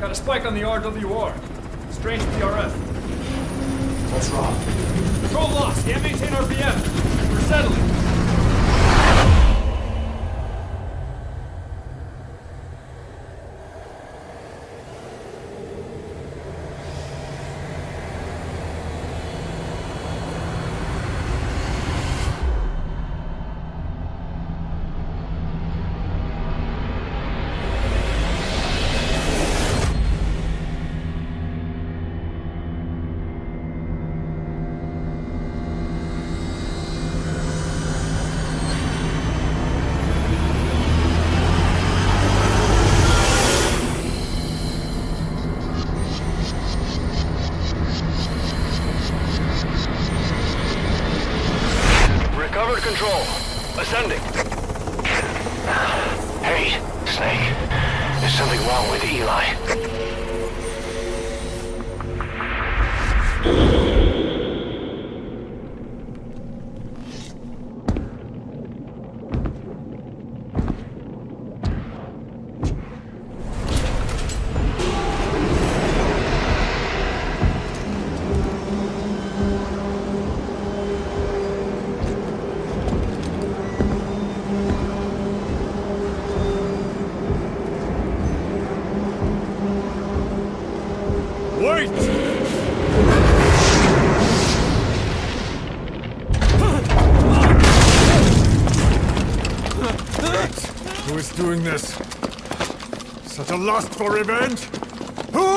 Got a spike on the RWR. Strange PRF. What's wrong? Control lost. Can't maintain RPM. We're settling. Recovered control. Ascending. Hey, Snake. There's something wrong with Eli. Wait! Who is doing this? Such a lust for revenge? Who?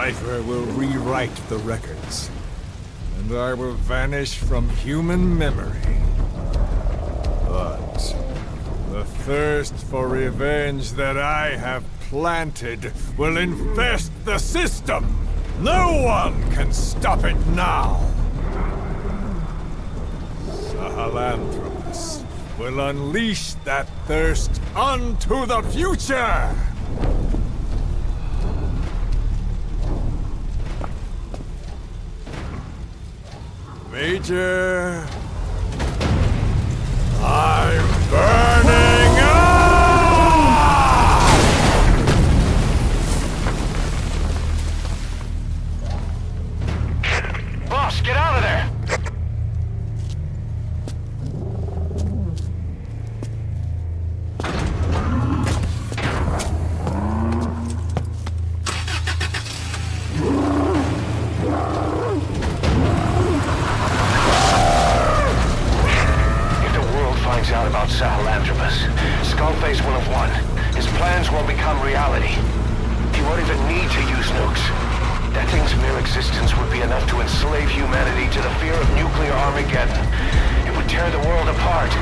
Cypher will rewrite the records, and I will vanish from human memory. But the thirst for revenge that I have planted will infest the system. No one can stop it now. Sahelanthropus will unleash that thirst unto the future! Major... I'm burning up! Boss, get out of there! Out about Sahelanthropus, Skullface will have won. His plans will become reality. He won't even need to use nukes. That thing's mere existence would be enough to enslave humanity to the fear of nuclear Armageddon. It would tear the world apart.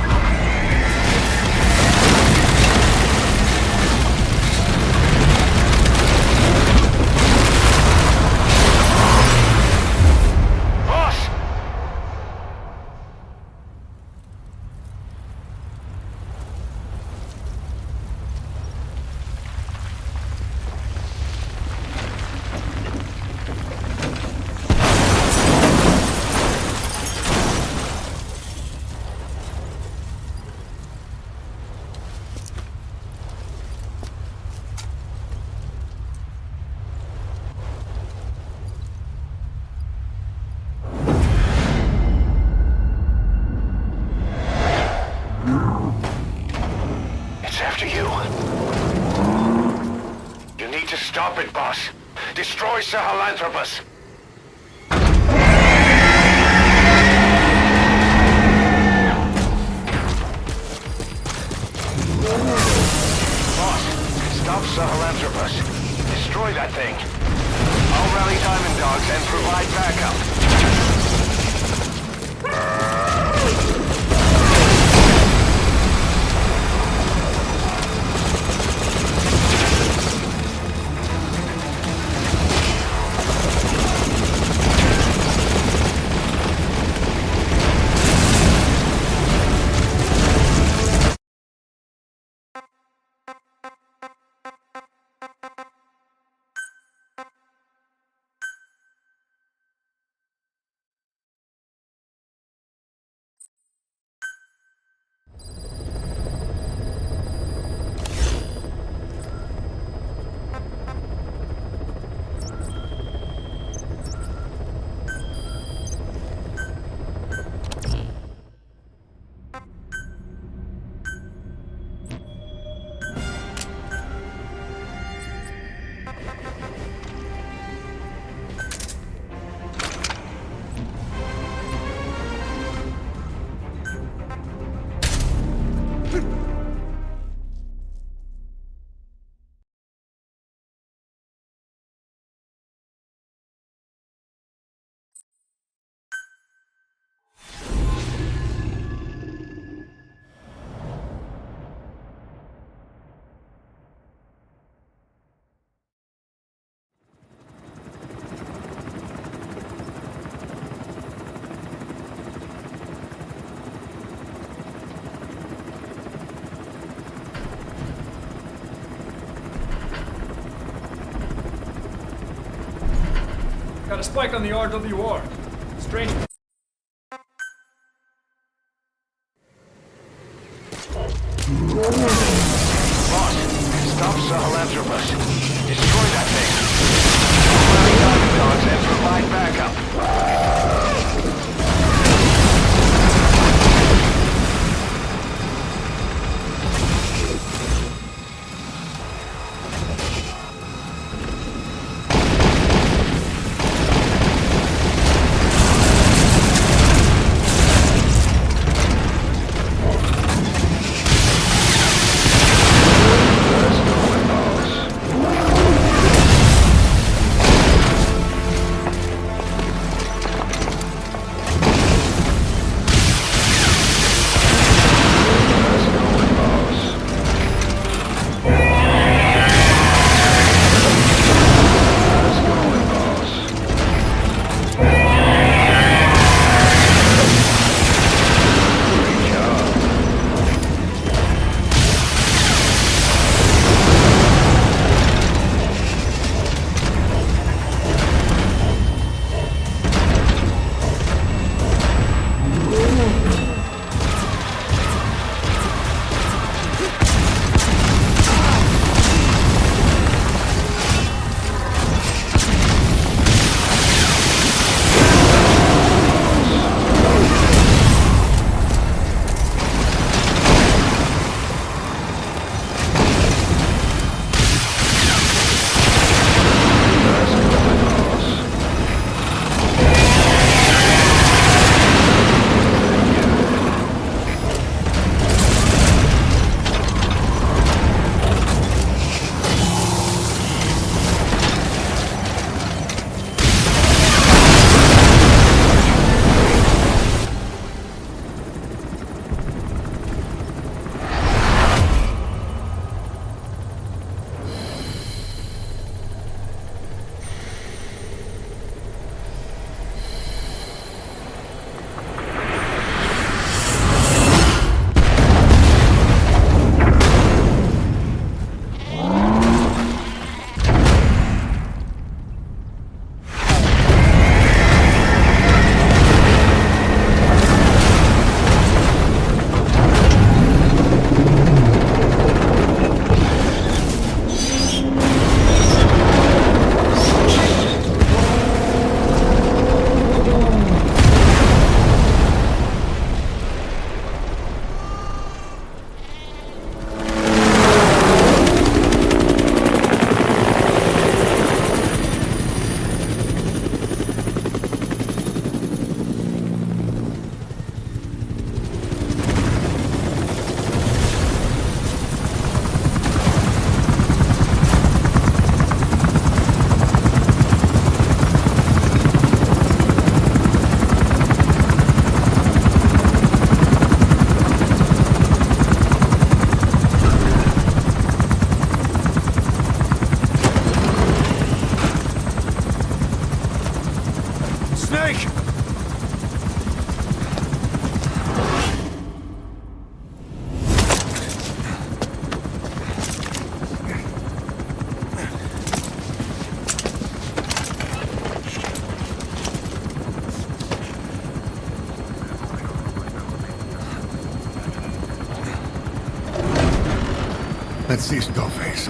Stop it, boss. Destroy Sahelanthropus. Boss, stop Sahelanthropus. Destroy that thing. I'll rally Diamond Dogs and provide backup. Got a spike on the RWR. Strange. Boss, stop Sahelanthropus. Destroy that thing. Rally Diamond Dogs and provide backup. Let's see Skullface.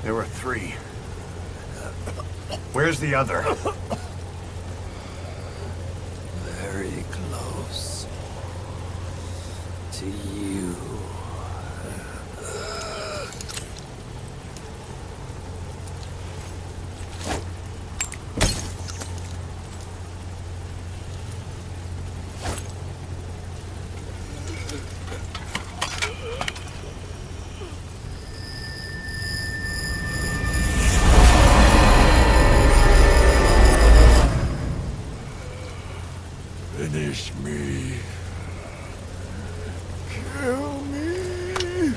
There were 3. Where's the other? Very close to you. Finish me. Kill me.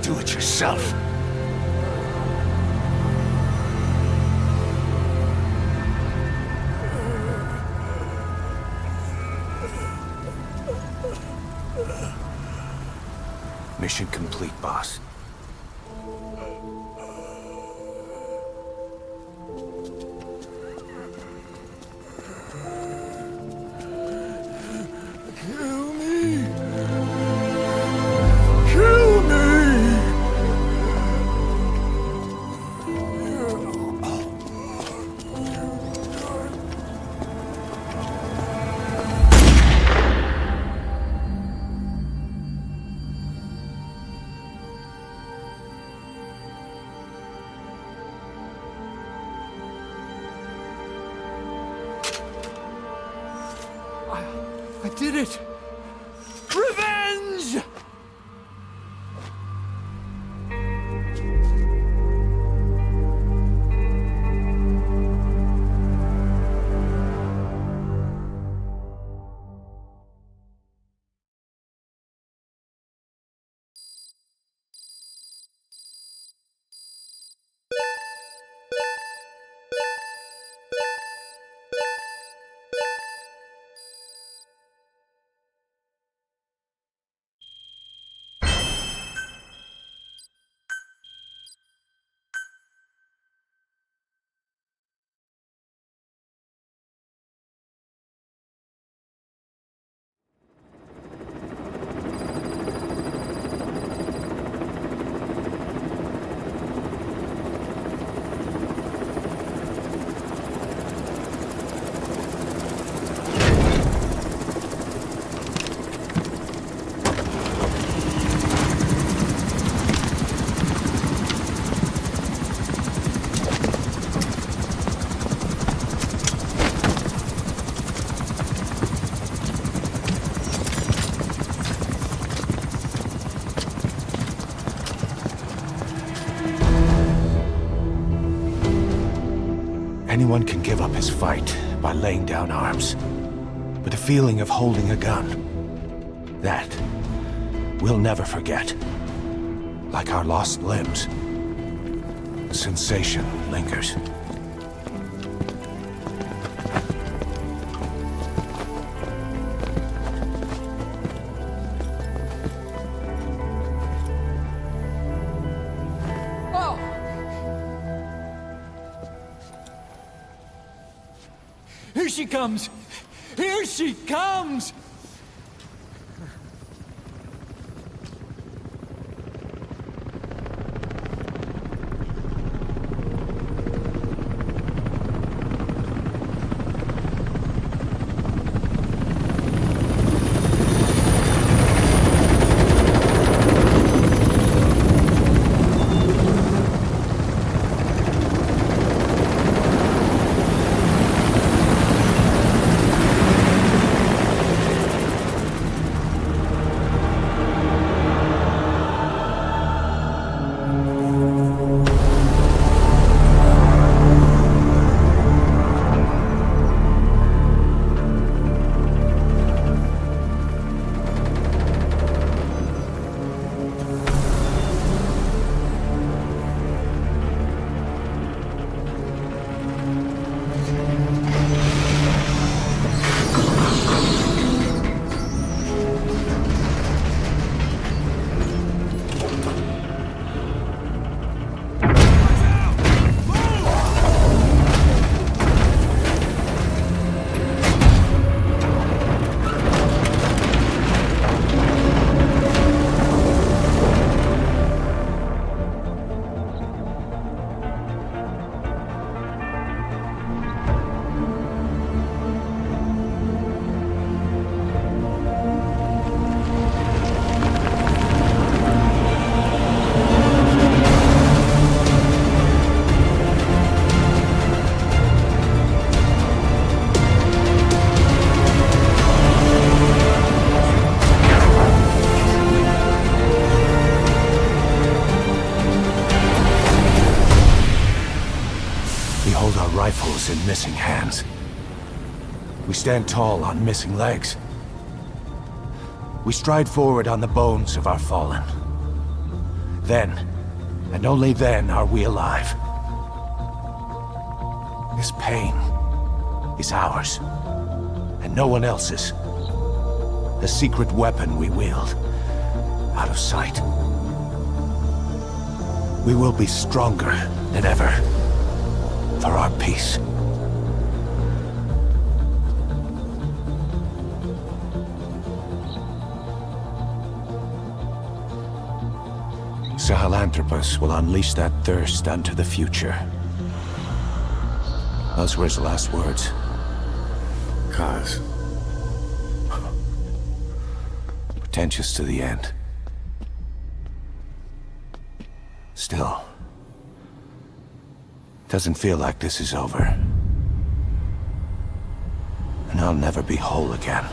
Do it yourself. Mission complete, boss. Kill me. Kill me. I did it! Revenge! Anyone can give up his fight by laying down arms. But the feeling of holding a gun, that we'll never forget. Like our lost limbs, the sensation lingers. Here she comes! Here she comes! Rifles in missing hands. We stand tall on missing legs. We stride forward on the bones of our fallen. Then, and only then, are we alive. This pain is ours, and no one else's. The secret weapon we wield, out of sight. We will be stronger than ever. For our peace. Sahelanthropus will unleash that thirst unto the future. Those were his last words. Cause. Pretentious to the end. Still. Doesn't feel like this is over. And I'll never be whole again.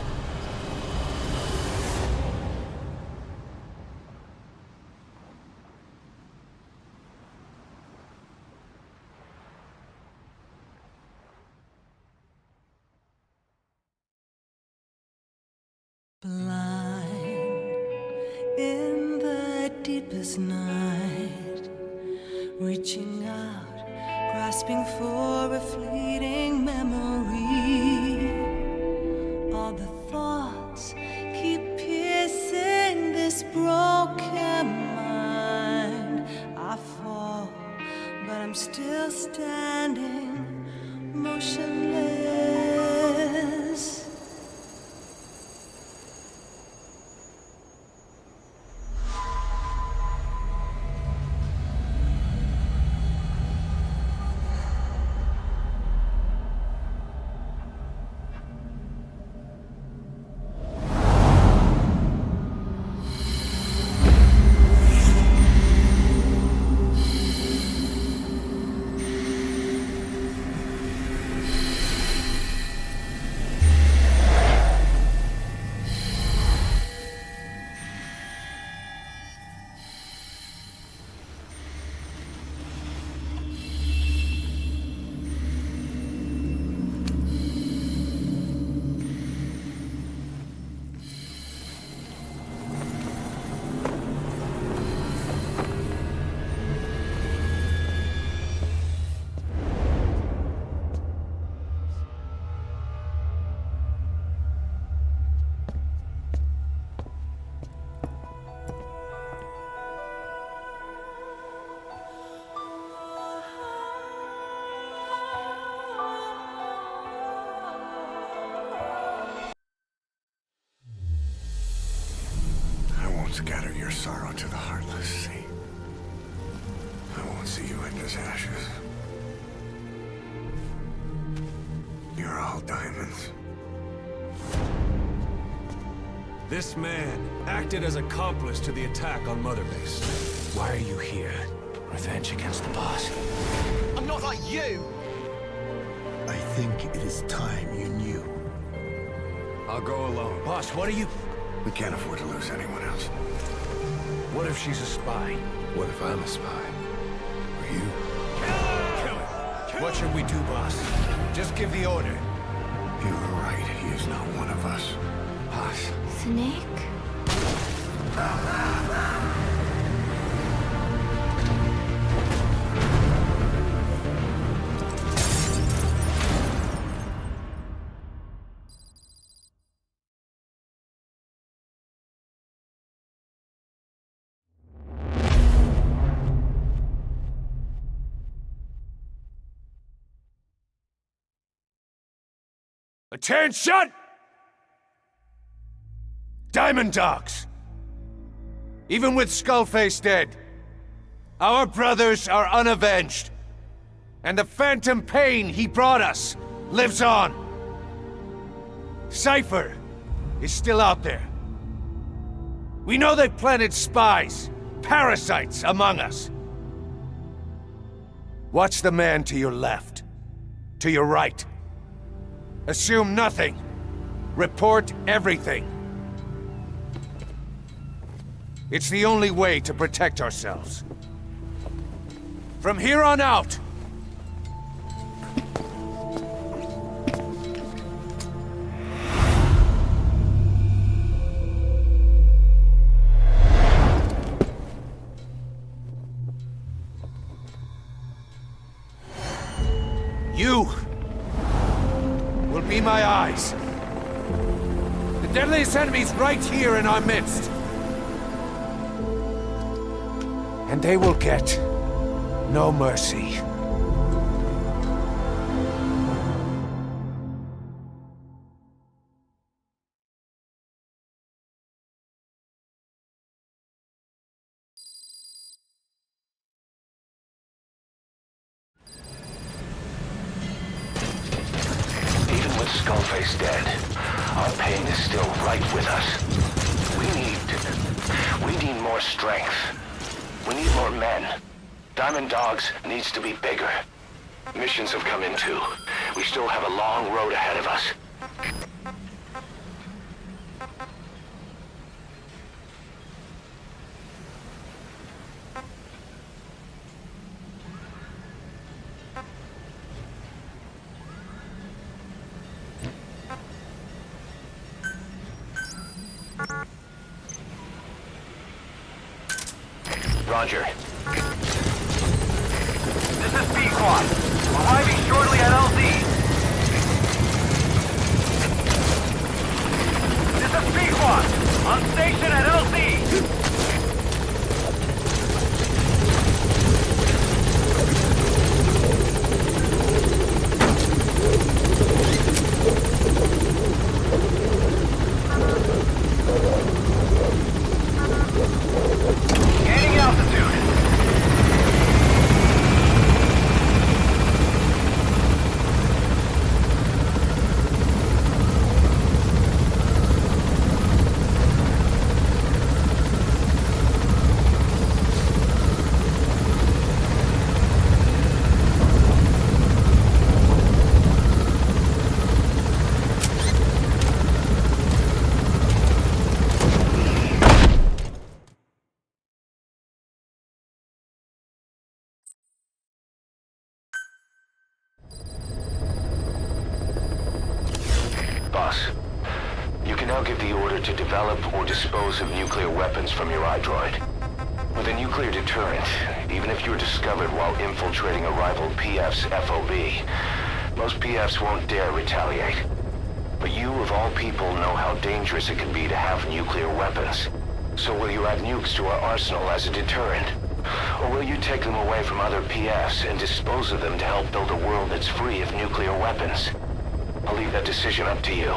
Blind in the deepest night, reaching out, grasping for a fleeting memory. All the thoughts keep piercing this broken mind. I fall, but I'm still standing, motionless. scatter your sorrow to the heartless sea. I won't see you in his ashes. You're all diamonds. This man acted as accomplice to the attack on Mother Base. Why are you here? Revenge against the boss. I'm not like you! I think it is time you knew. I'll go alone. Boss, what are you... We can't afford to lose anyone else. What if she's a spy? What if I'm a spy? Or you? Kill him! What should we do, boss? Just give the order. You were right. He is not one of us. Boss. Snake? Attention! Diamond Dogs! Even with Skullface dead, our brothers are unavenged. And the phantom pain he brought us lives on. Cypher is still out there. We know they've planted spies, parasites among us. Watch the man to your left, to your right. Assume nothing. Report everything. It's the only way to protect ourselves. From here on out, you will be my eyes. The deadliest enemy's right here in our midst. And they will get no mercy. Even with Skullface dead, our pain is still right with us. We need more strength. We need more men. Diamond Dogs needs to be bigger. Missions have come in too. We still have a long road ahead of us. Roger. This is B-Quad. Arriving shortly at LZ. This is B-Quad. On station at LZ. Gaining altitude. Boss, you can now give the order to develop or dispose of nuclear weapons from your iDroid. With a nuclear deterrent, even if you're discovered while infiltrating a rival PF's FOB, most PFs won't dare retaliate. But you, of all people, know how dangerous it can be to have nuclear weapons. So will you add nukes to our arsenal as a deterrent? Or will you take them away from other PFs and dispose of them to help build a world that's free of nuclear weapons? I'll leave that decision up to you.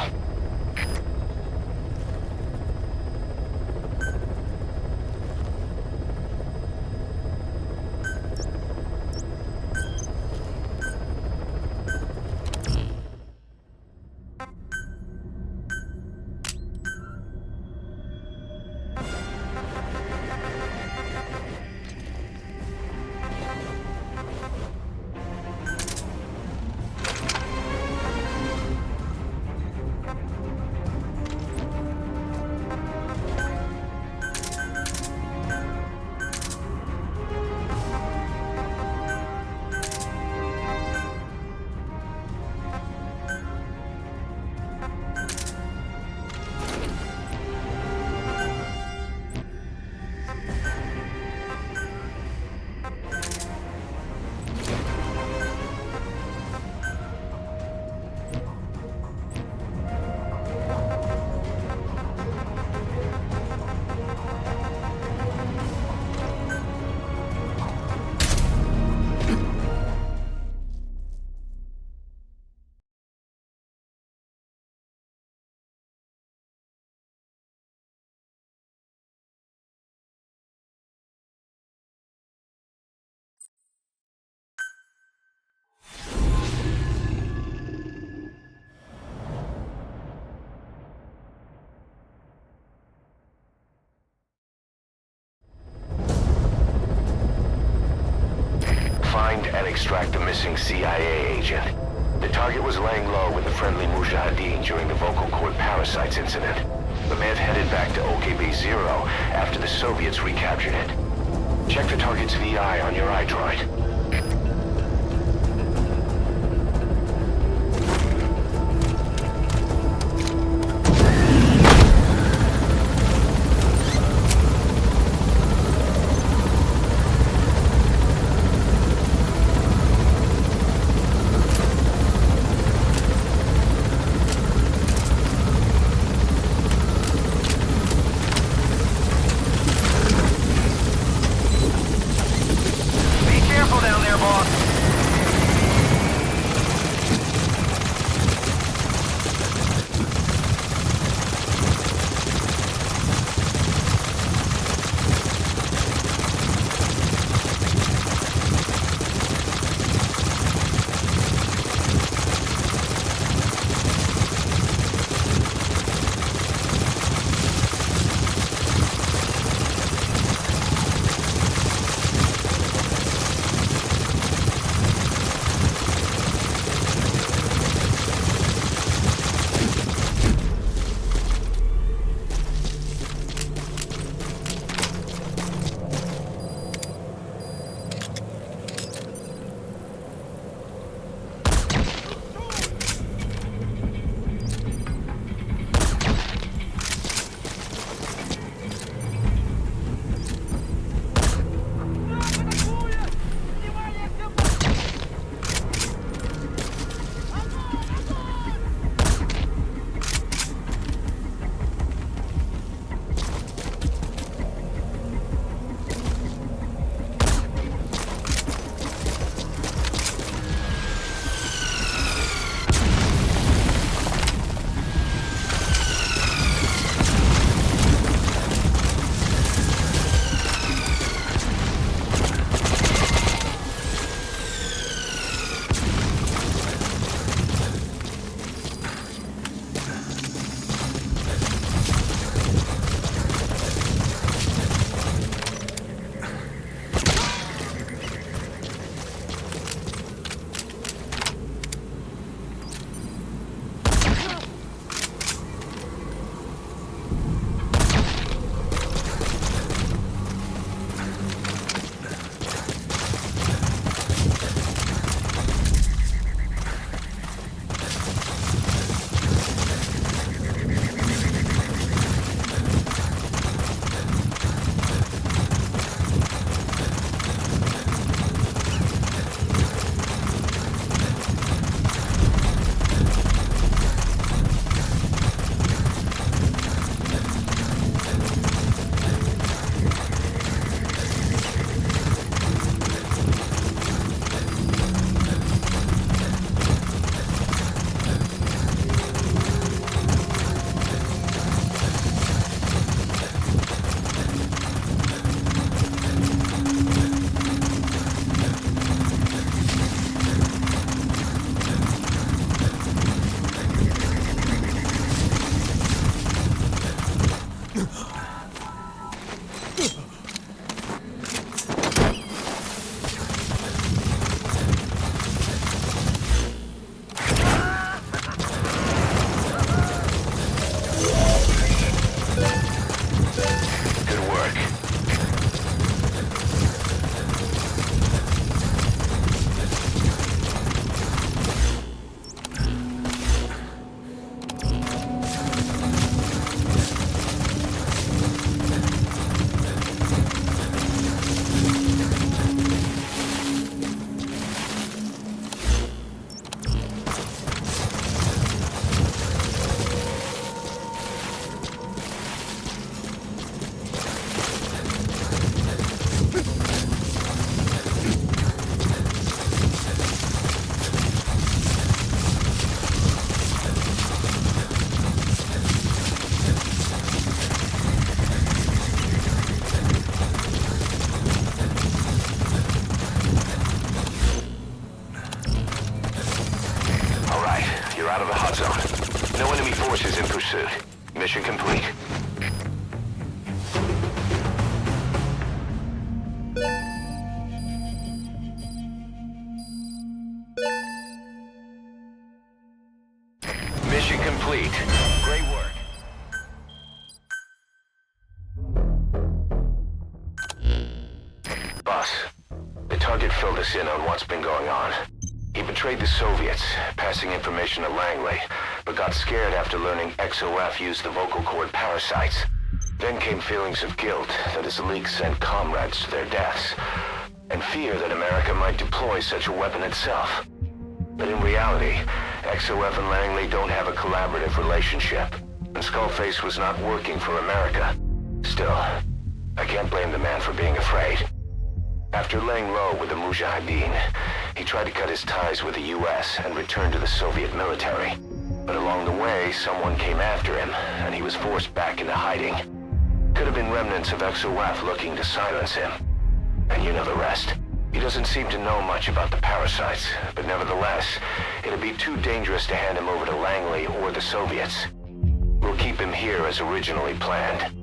extract the missing CIA agent. The target was laying low with the friendly Mujahideen during the vocal cord parasites incident, but may have headed back to OKB-0 after the Soviets recaptured it. Check the target's VI on your iDroid. forces in pursuit. Mission complete. boss. The target filled us in on what's been going on. He betrayed the Soviets, passing information to Langley, but got scared after learning XOF used the vocal cord parasites. Then came feelings of guilt that his leaks sent comrades to their deaths, and fear that America might deploy such a weapon itself. But in reality, XOF and Langley don't have a collaborative relationship, and Skullface was not working for America. Still, I can't blame the man for being afraid. After laying low with the Mujahideen, he tried to cut his ties with the US and return to the Soviet military. But along the way, someone came after him, and he was forced back into hiding. Could have been remnants of XOF looking to silence him. And you know the rest. He doesn't seem to know much about the parasites, but nevertheless, it'd be too dangerous to hand him over to Langley or the Soviets. We'll keep him here as originally planned.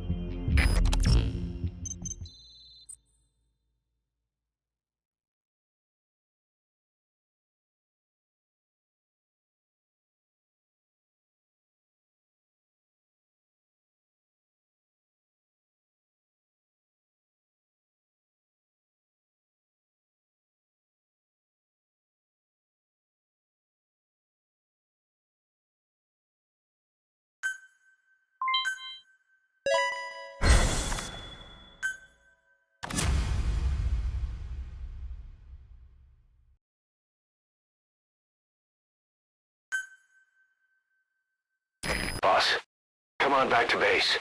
Boss, come on back to base.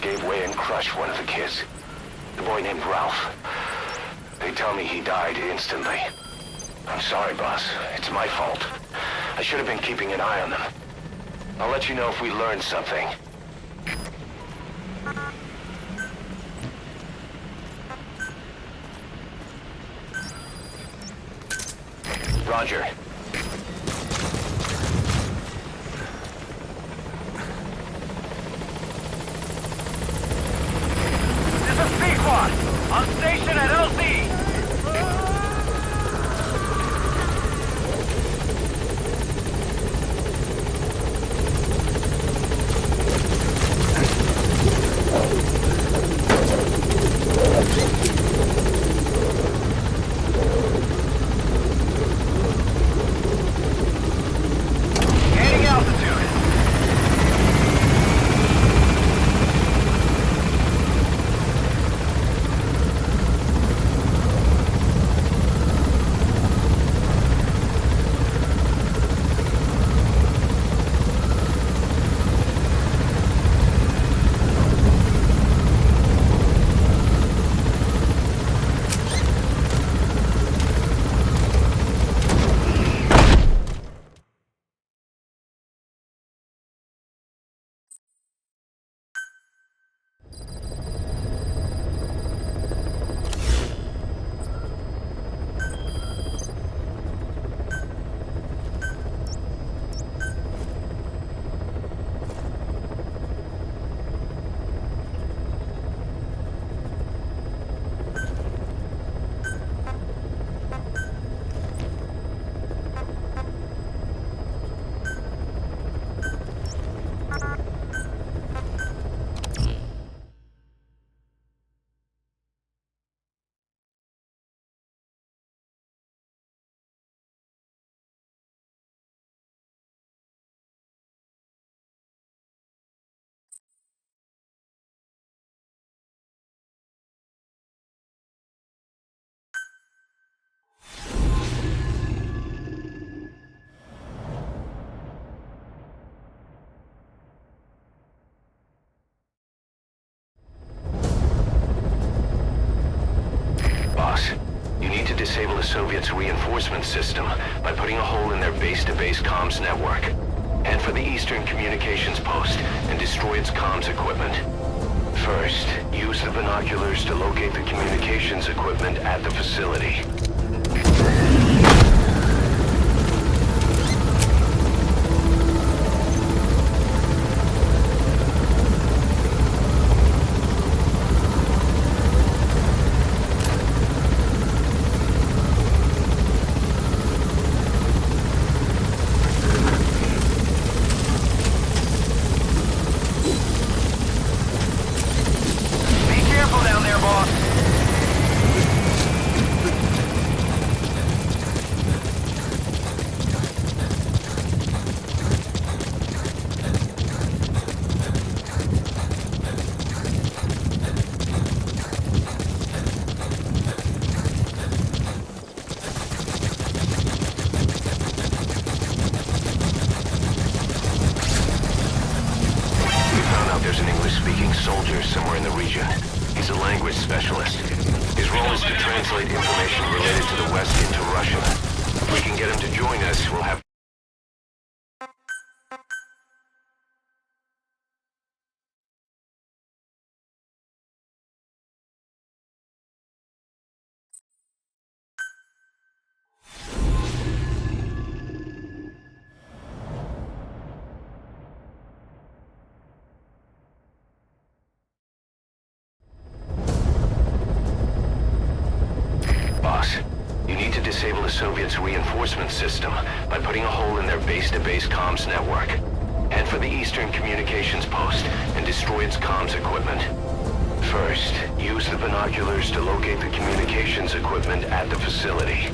Gave way and crushed one of the kids. The boy named Ralph. They tell me he died instantly. I'm sorry, boss. It's my fault. I should have been keeping an eye on them. I'll let you know if we learn something. Roger. On station at LZ! reinforcement system by putting a hole in their base-to-base comms network. Head for the eastern communications post and destroy its comms equipment. First, use the binoculars to locate the communications equipment at the facility. Soldier somewhere in the region. He's a language specialist. His role is to translate information related to the West into Russian. If we can get him to join us, we'll have... You need to disable the Soviets' reinforcement system by putting a hole in their base-to-base comms network. Head for the eastern communications post and destroy its comms equipment. First, use the binoculars to locate the communications equipment at the facility.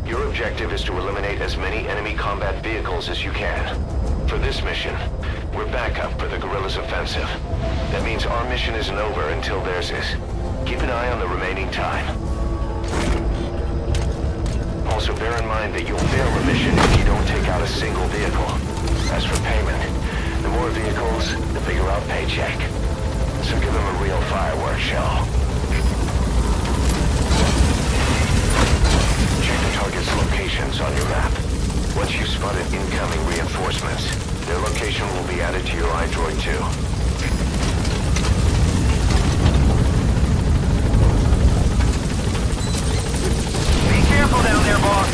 Your objective is to eliminate as many enemy combat vehicles as you can. For this mission, we're backup for the guerrillas' offensive. That means our mission isn't over until theirs is. Keep an eye on the remaining time. Also bear in mind that you'll fail the mission if you don't take out a single vehicle. As for payment, the more vehicles, the bigger our paycheck. So give them a real fireworks show. Check the target's locations on your map. Once you've spotted incoming reinforcements, their location will be added to your iDroid too. Be careful down there, boss.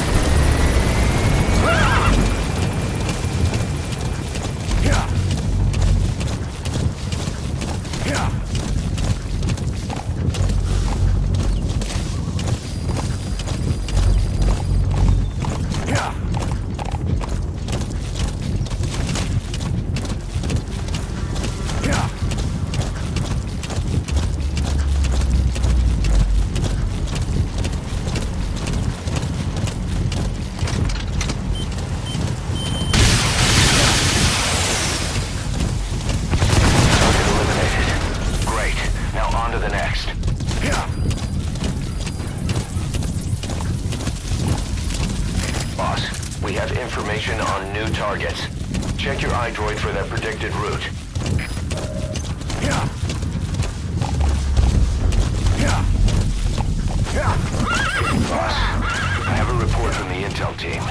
Information on new targets. Check your iDroid for their predicted route. Boss, I have a report from the intel team.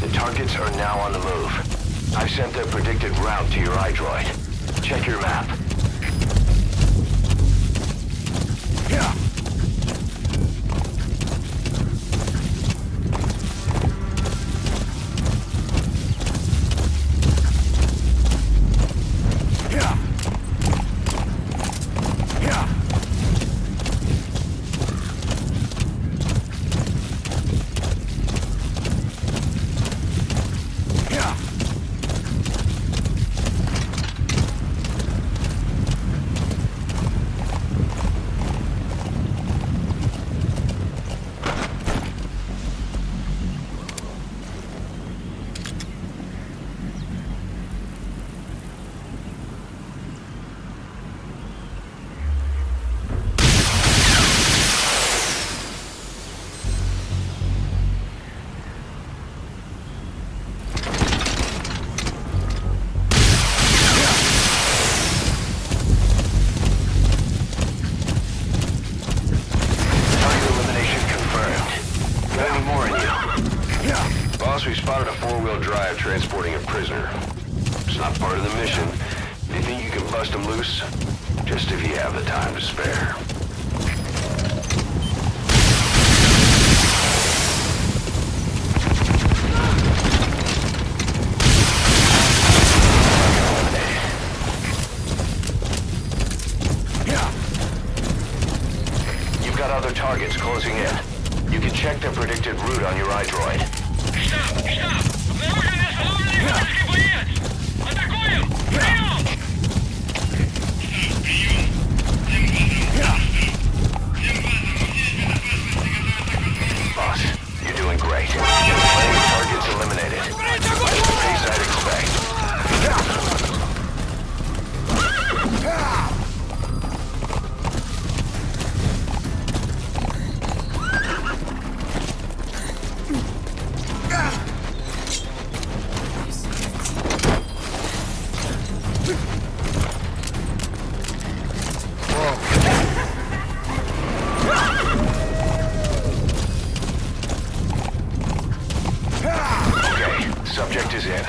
The targets are now on the move. I've sent their predicted route to your iDroid. Check your map. We spotted a four-wheel drive transporting a prisoner. It's not part of the mission. Do you think you can bust him loose? Just if you have the time to spare. You've got other targets closing in. You can check their predicted route on your iDroid. Штаб! Обнаружен остановленный вражеский боец! Атакуем! Прием! Boss, you're doing great. Plenty of targets eliminated. That's the pace I'd expect. Subject is in.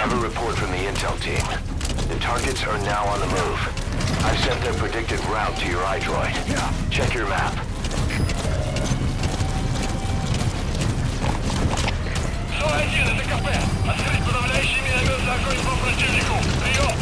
have a report from the intel team. The targets are now on the move. I've sent their predicted route to your iDroid. Check your map. СО-1, это КП. Открыть подавляющий минометный огонь по противнику. Прием!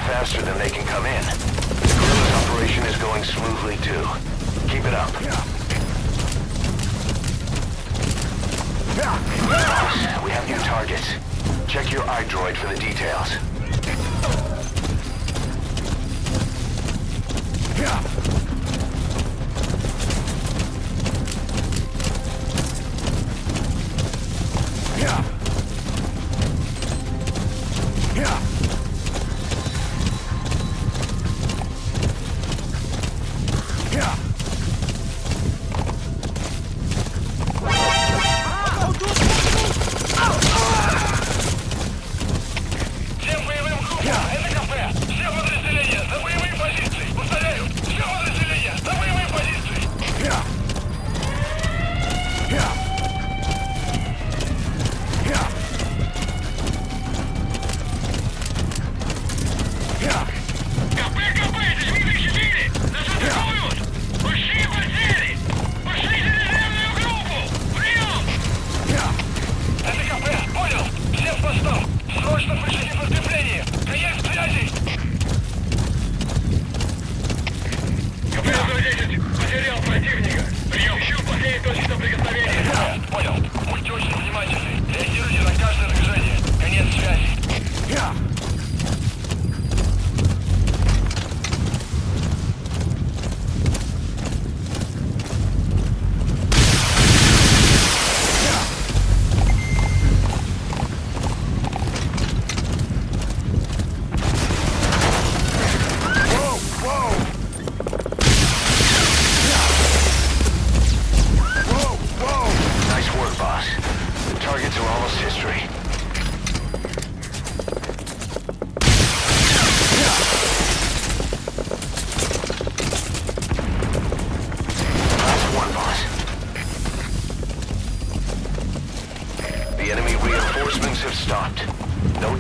Faster than they can come in. The guerrilla's operation is going smoothly too. Keep it up. We have new targets. Check your iDroid for the details.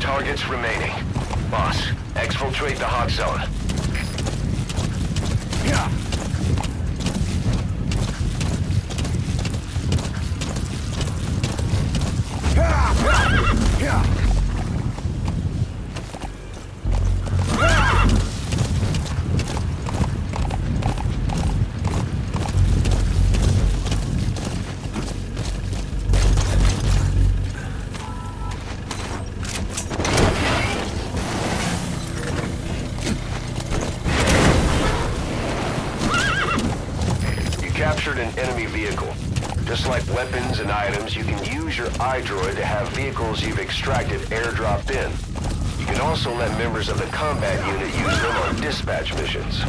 Targets remaining. Boss, exfiltrate the hot zone. Captured an enemy vehicle. Just like weapons and items, you can use your iDroid to have vehicles you've extracted airdropped in. You can also let members of the combat unit use them on dispatch missions.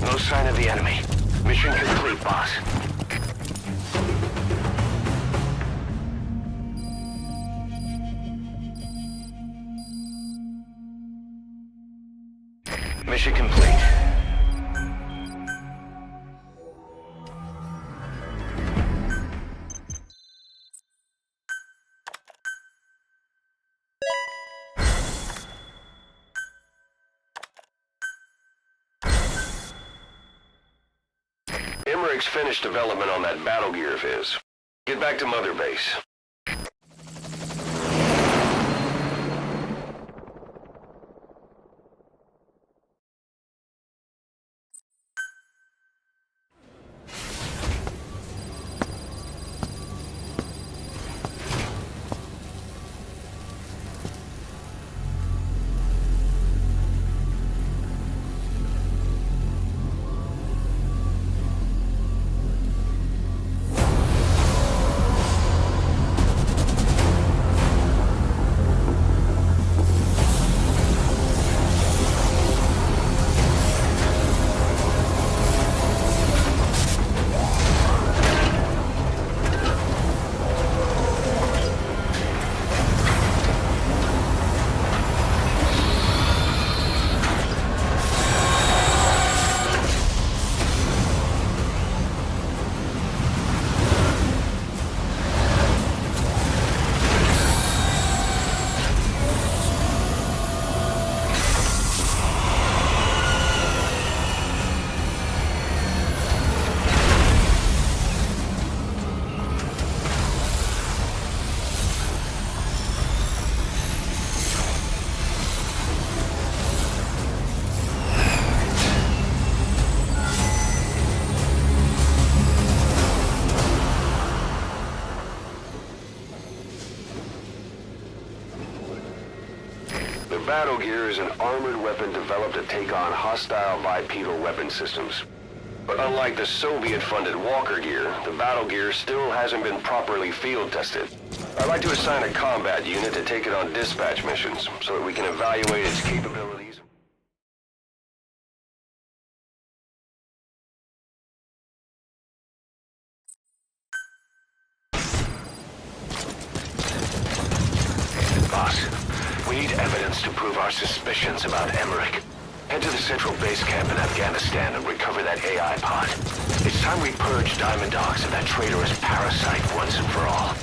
No sign of the enemy. Mission complete, boss. Mission complete. Emmerich's finished development on that battle gear of his. Get back to Mother Base. Battle gear is an armored weapon developed to take on hostile bipedal weapon systems. But unlike the Soviet-funded Walker gear, the battle gear still hasn't been properly field tested. I'd like to assign a combat unit to take it on dispatch missions, so that we can evaluate its capabilities. Boss, we need evidence to prove our suspicions about Emmerich. Head to the central base camp in Afghanistan and recover that AI pod. It's time we purge Diamond Dogs of that traitorous parasite once and for all.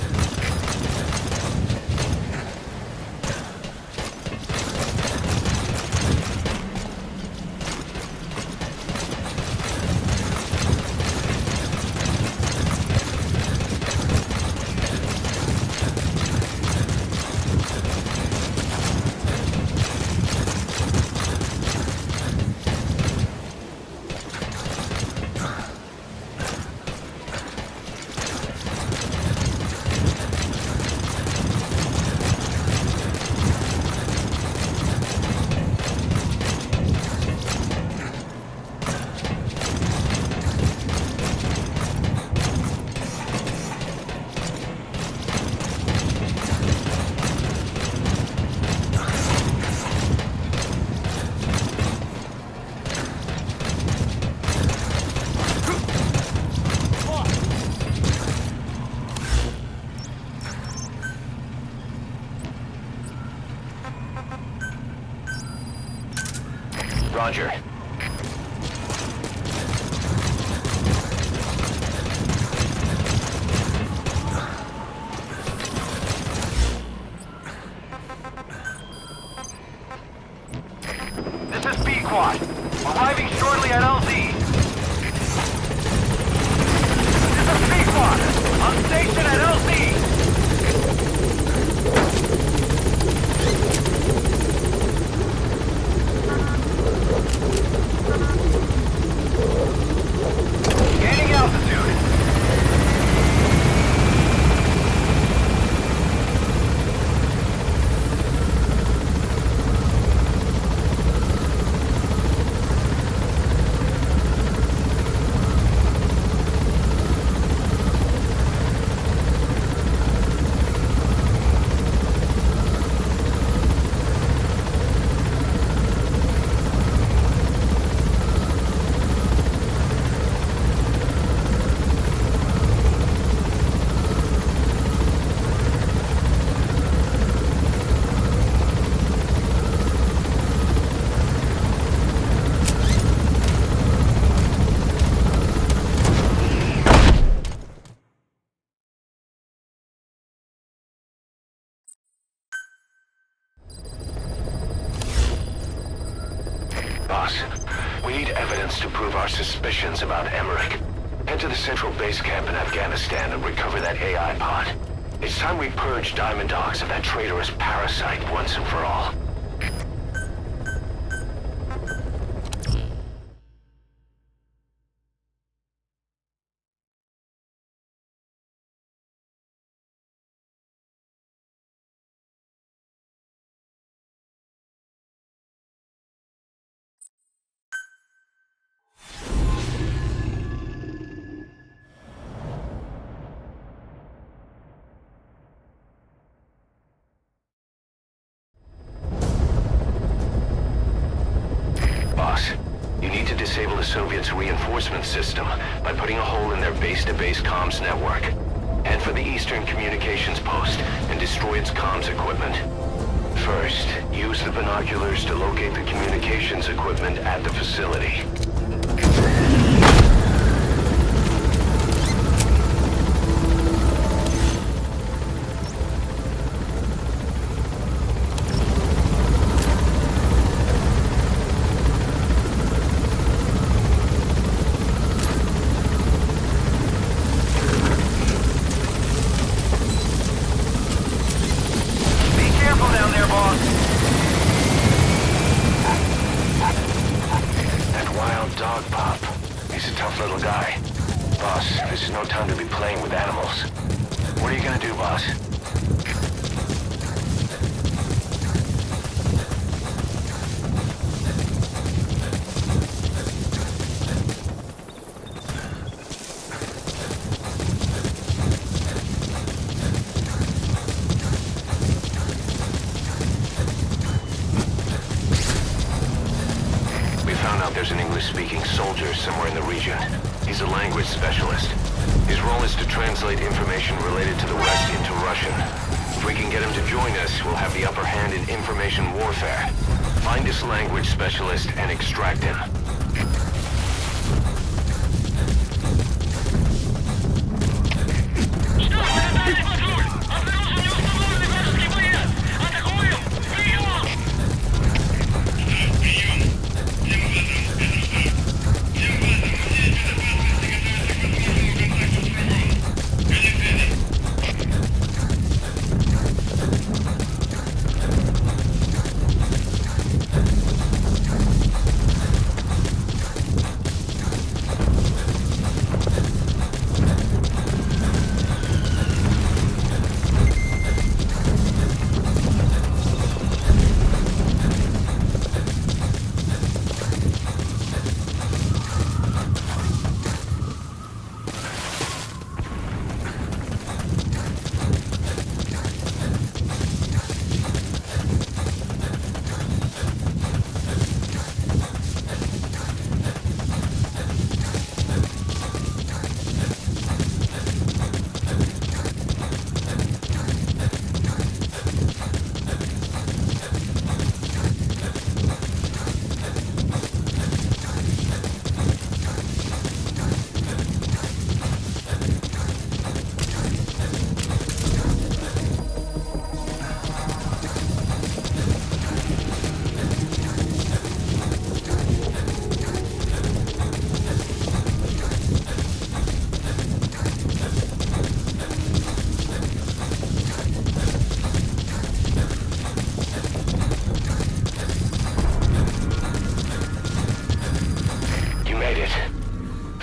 Roger. This is B-Quad. Arriving shortly at LZ. This is B-Quad. On station at LZ. Gaining altitude. Boss, we need evidence to prove our suspicions about Emmerich. Head to the central base camp in Afghanistan and recover that AI pod. It's time we purge Diamond Dogs of that traitorous parasite once and for all. You need to disable the Soviets' reinforcement system by putting a hole in their base-to-base comms network. Head for the Eastern Communications Post and destroy its comms equipment. First, use the binoculars to locate the communications equipment at the facility. There's an English-speaking soldier somewhere in the region. He's a language specialist. His role is to translate information related to the West into Russian. If we can get him to join us, we'll have the upper hand in information warfare. Find this language specialist and extract him.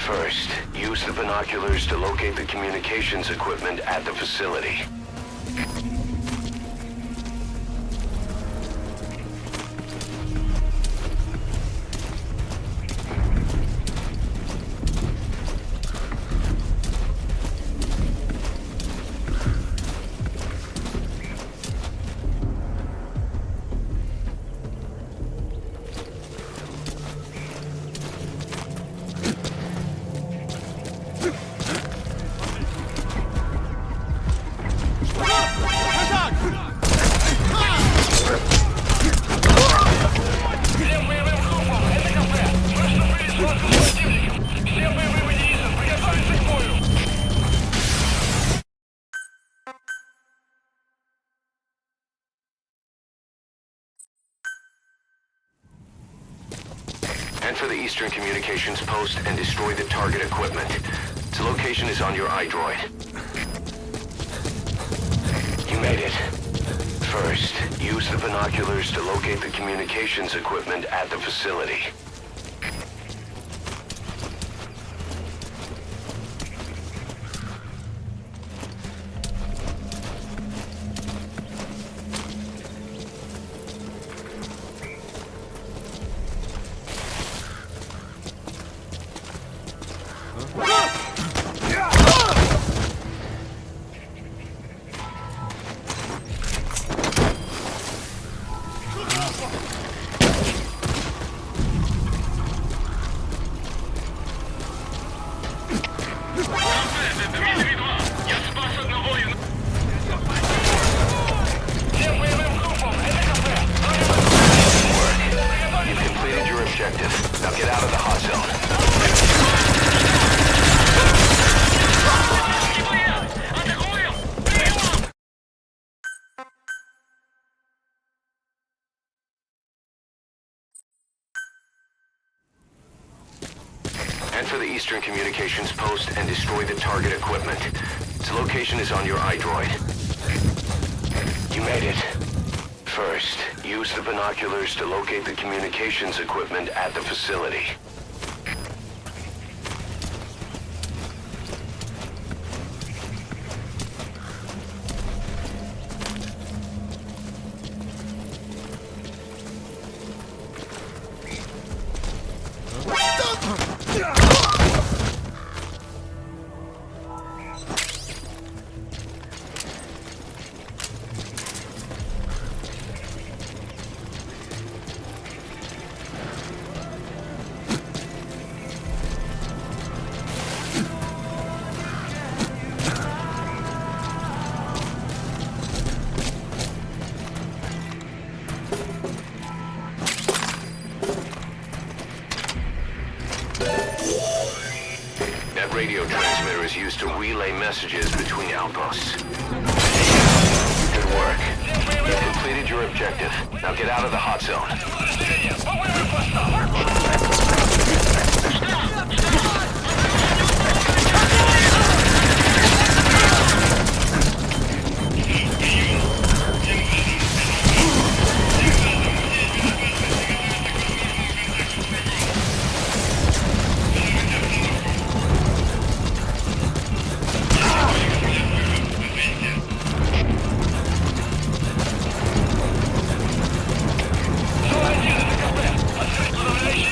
First, use the binoculars to locate the communications equipment at the facility. Enter the Eastern Communications Post and destroy the target equipment. Its location is on your iDroid. You made it. First, use the binoculars to locate the communications equipment at the facility. Enter the Eastern Communications Post and destroy the target equipment. Its location is on your iDroid. You made it. First, use the binoculars to locate the communications equipment at the facility. That radio transmitter is used to relay messages between outposts. Good work. You've completed your objective. Now get out of the hot zone. Открыть подавляющий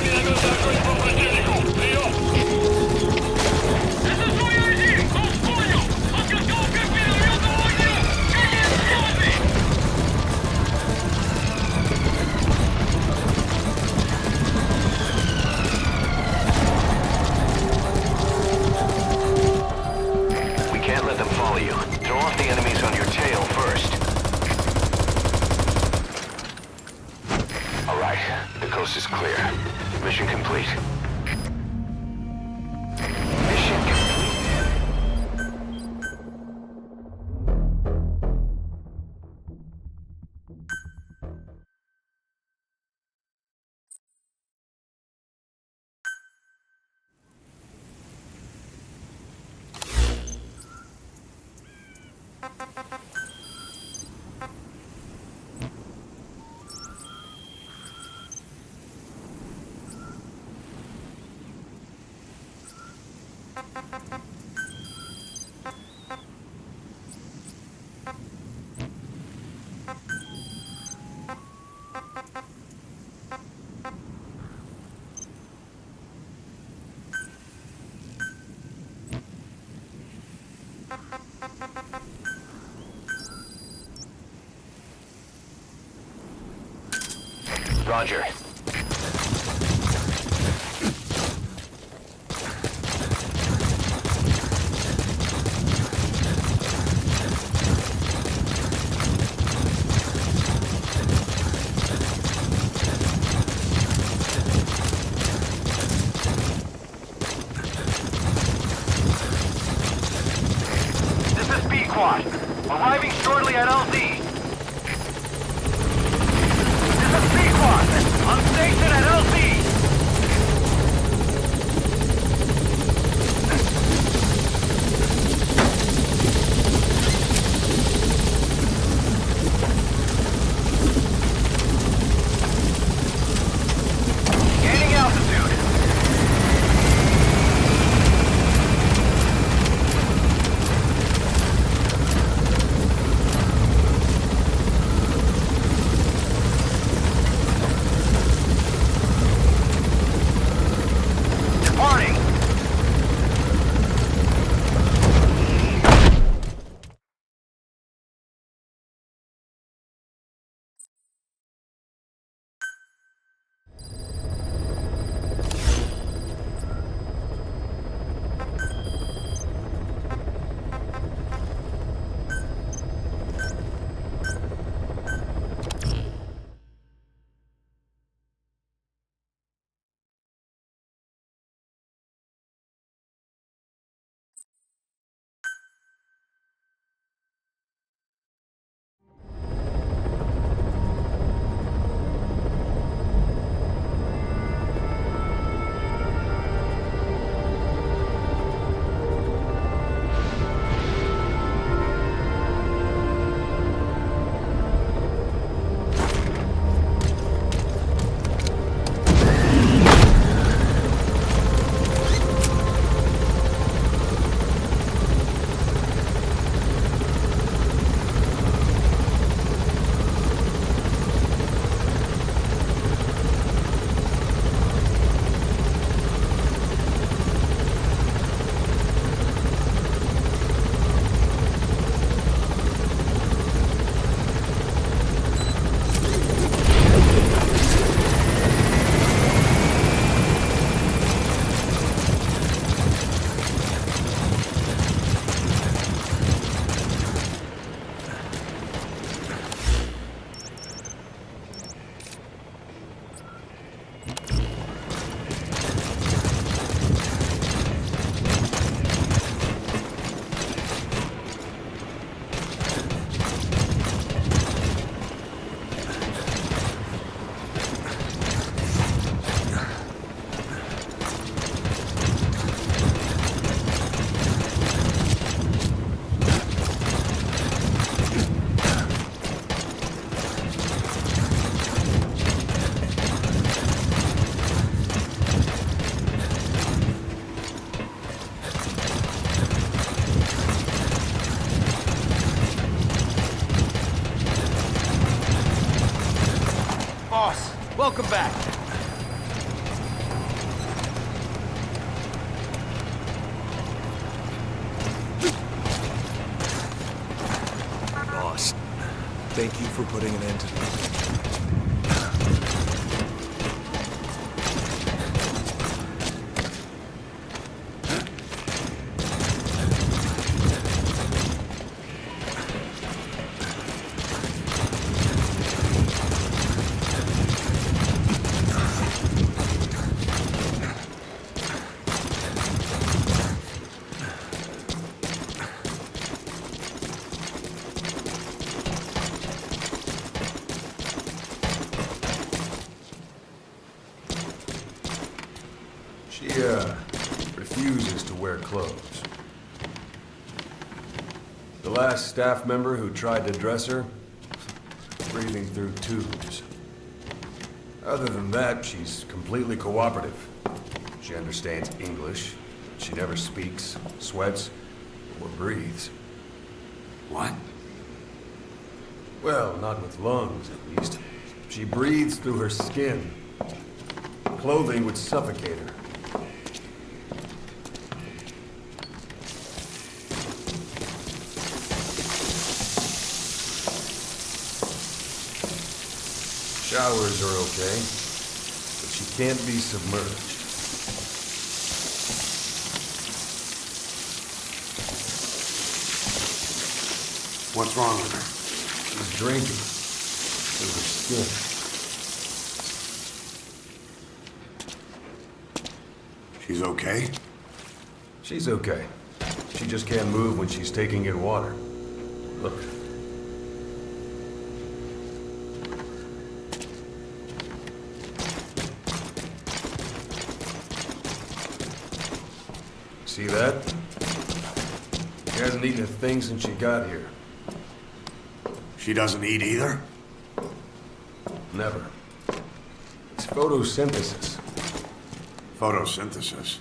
Roger. Arriving shortly at LZ. This is B-Quad. On station at LZ. Gaining altitude. Welcome back. Boss, thank you for putting an end to this. She, refuses to wear clothes. The last staff member who tried to dress her, breathing through tubes. Other than that, she's completely cooperative. She understands English. She never speaks, sweats, or breathes. What? Well, not with lungs, at least. She breathes through her skin. Clothing would suffocate her. Showers are okay, but she can't be submerged. What's wrong with her? She's drinking through her skin. She's okay? She's okay. She just can't move when she's taking in water. Look. See that? She hasn't eaten a thing since she got here. She doesn't eat either? Never. It's photosynthesis. Photosynthesis.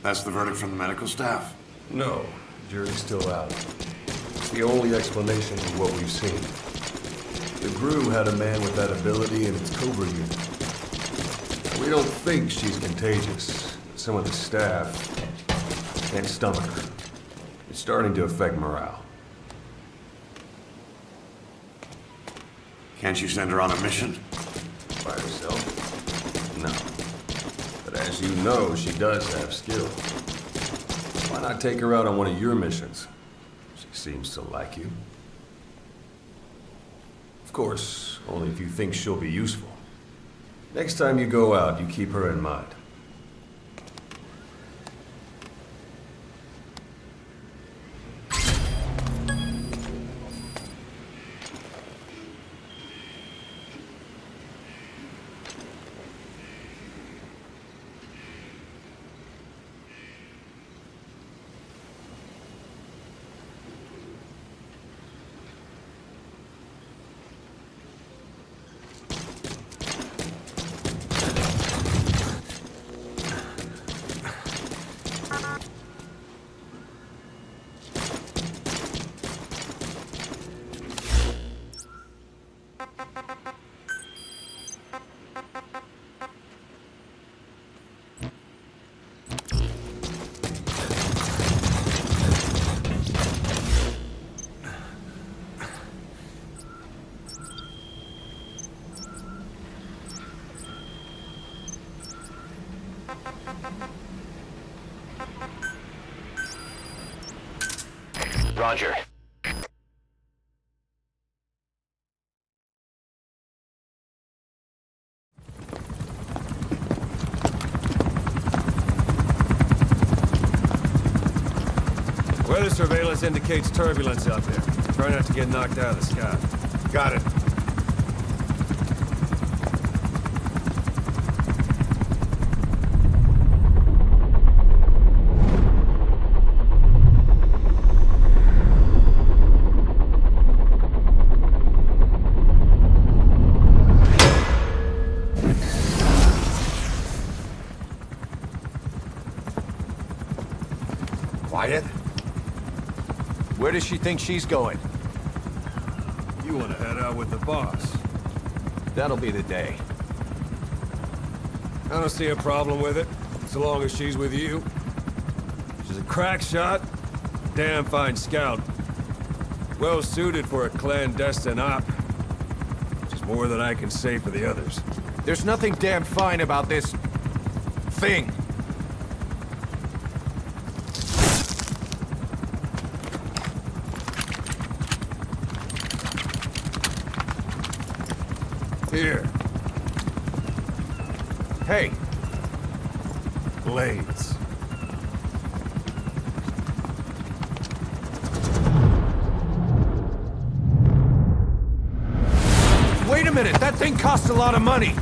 That's the verdict from the medical staff? No, jury's still out. It's the only explanation for what we've seen. The Gru had a man with that ability in its Cobra unit. We don't think she's contagious. Some of the staff can't stomach her. It's starting to affect morale. Can't you send her on a mission? By herself? No. But as you know, she does have skill. Why not take her out on one of your missions? She seems to like you. Of course, only if you think she'll be useful. Next time you go out, you keep her in mind. Roger. Weather surveillance indicates turbulence out there. Try not to get knocked out of the sky. Got it. Quiet. Where does she think she's going? You want to head out with the boss? That'll be the day. I don't see a problem with it, so long as she's with you. She's a crack shot, damn fine scout. Well suited for a clandestine op, which is more than I can say for the others. There's nothing damn fine about this thing. Here. Hey, Blades. wait a minute, that thing costs a lot of money.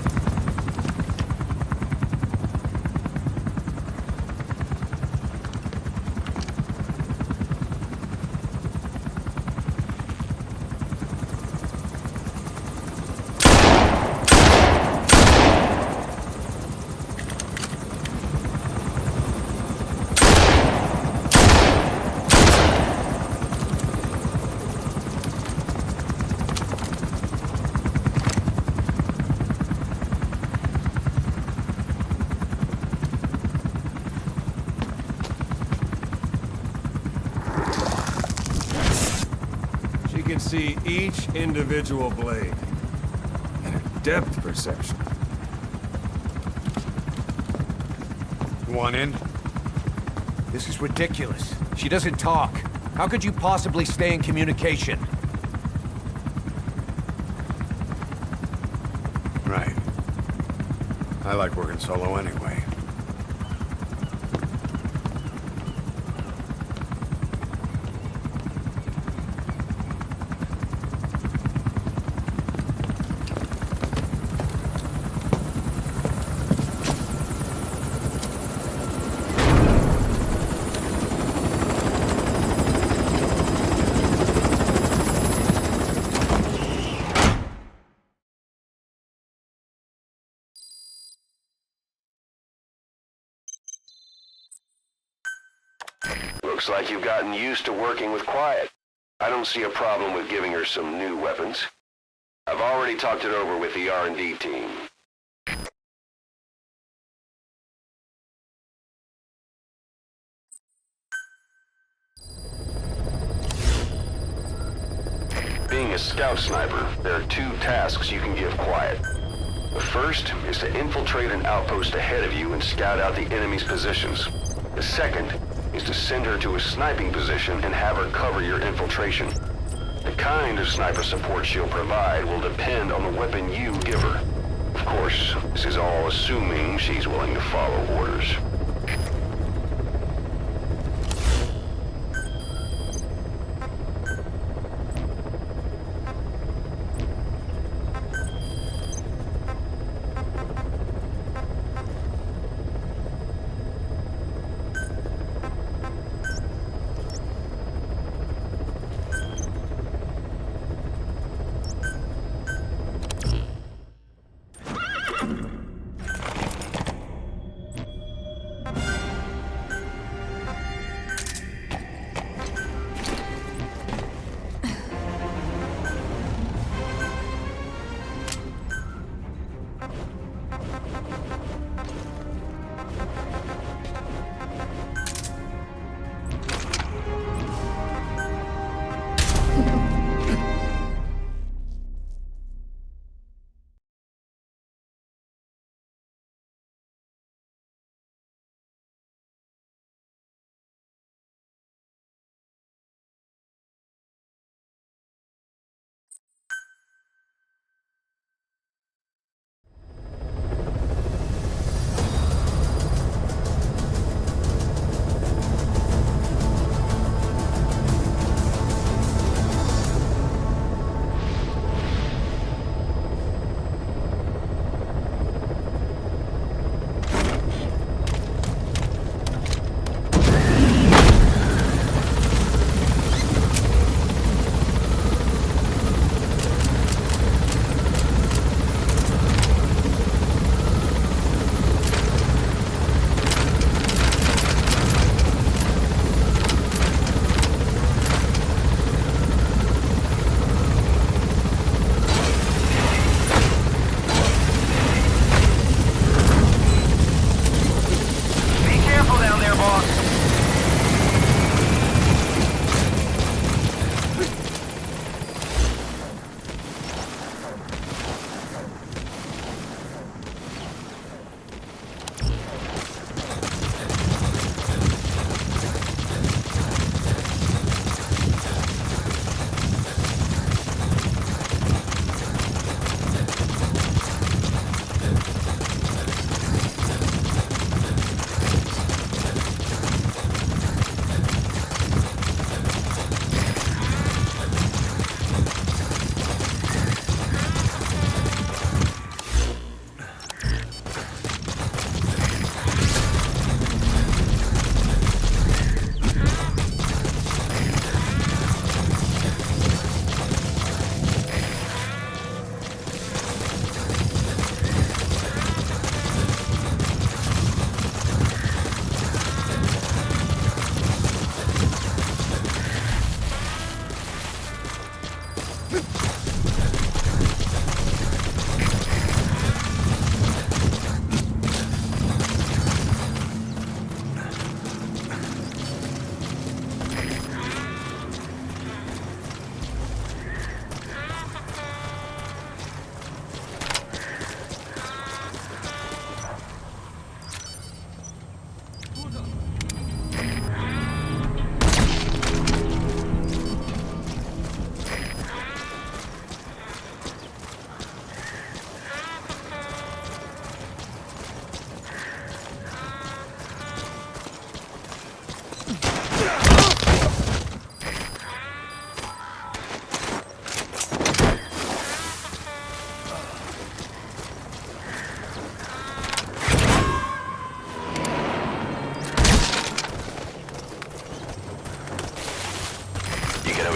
can see each individual blade. And her depth perception. You want in? This is ridiculous. She doesn't talk. How could you possibly stay in communication? Right. I like working solo anyway. Looks like you've gotten used to working with Quiet. I don't see a problem with giving her some new weapons. I've already talked it over with the R&D team. Being a scout sniper, there are 2 tasks you can give Quiet. The first is to infiltrate an outpost ahead of you and scout out the enemy's positions. The second is to send her to a sniping position and have her cover your infiltration. The kind of sniper support she'll provide will depend on the weapon you give her. Of course, this is all assuming she's willing to follow orders.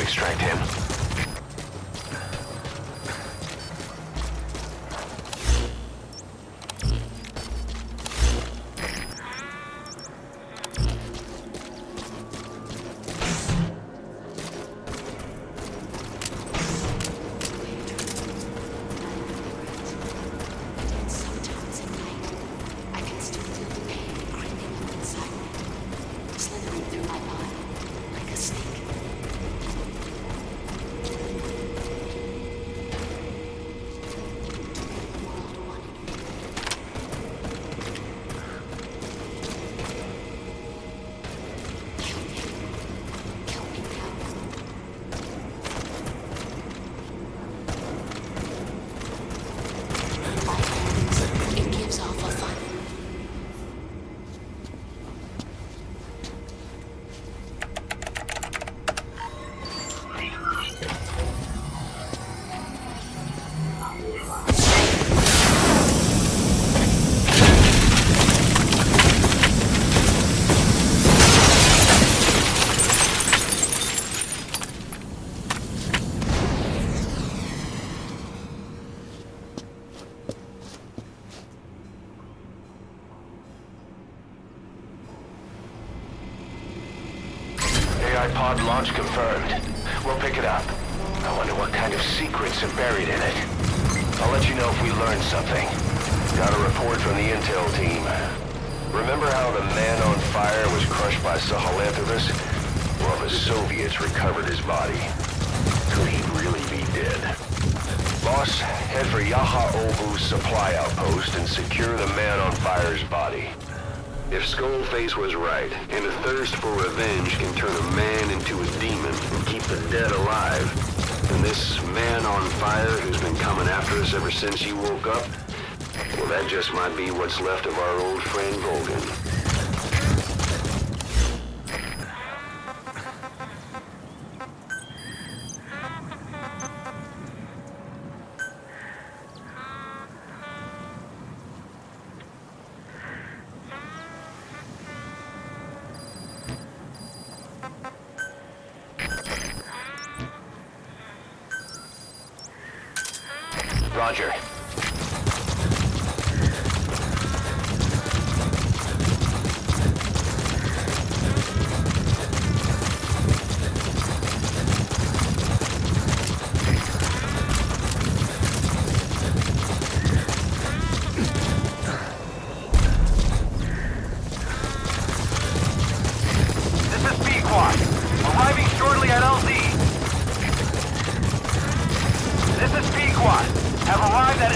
extract him. Sometimes at night, I can still feel the pain creeping inside me, slithering through my body like a snake. World wanted me. Kill me. Kill me now. My hands, it gives off a fun. AI pod launch confirmed. We'll pick it up. I wonder what kind of secrets are buried in it. I'll let you know if we learn something. Got a report from the intel team. Remember how the man on fire was crushed by Sahelanthropus? Well, the Soviets recovered his body. Could he really be dead? Boss, head for Yaha Obu's supply outpost and secure the man on fire's body. If Skullface was right, and a thirst for revenge can turn a man into a demon and keep the dead alive, then this man on fire who's been coming after us ever since you woke up, well, that just might be what's left of our old friend Volgan. Roger. This is Pequod. Arriving shortly at LZ. This is Pequod. Have arrived at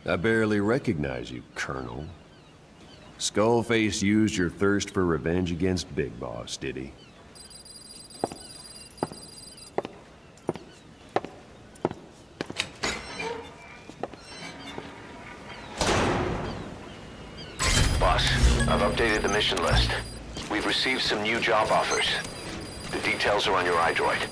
I barely recognize you, Colonel. Skullface used your thirst for revenge against Big Boss, did he? Boss, I've updated the mission list. We've received some new job offers. The details are on your iDroid.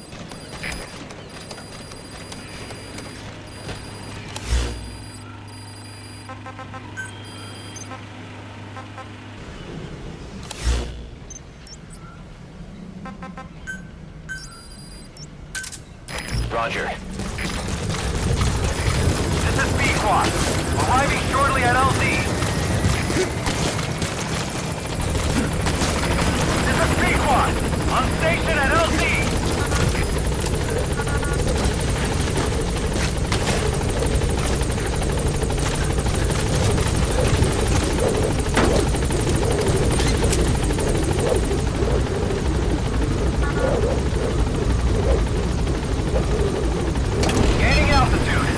Roger. This is B-Quad. Arriving shortly at LZ. This is B-Quad. On station at LZ. Gaining altitude.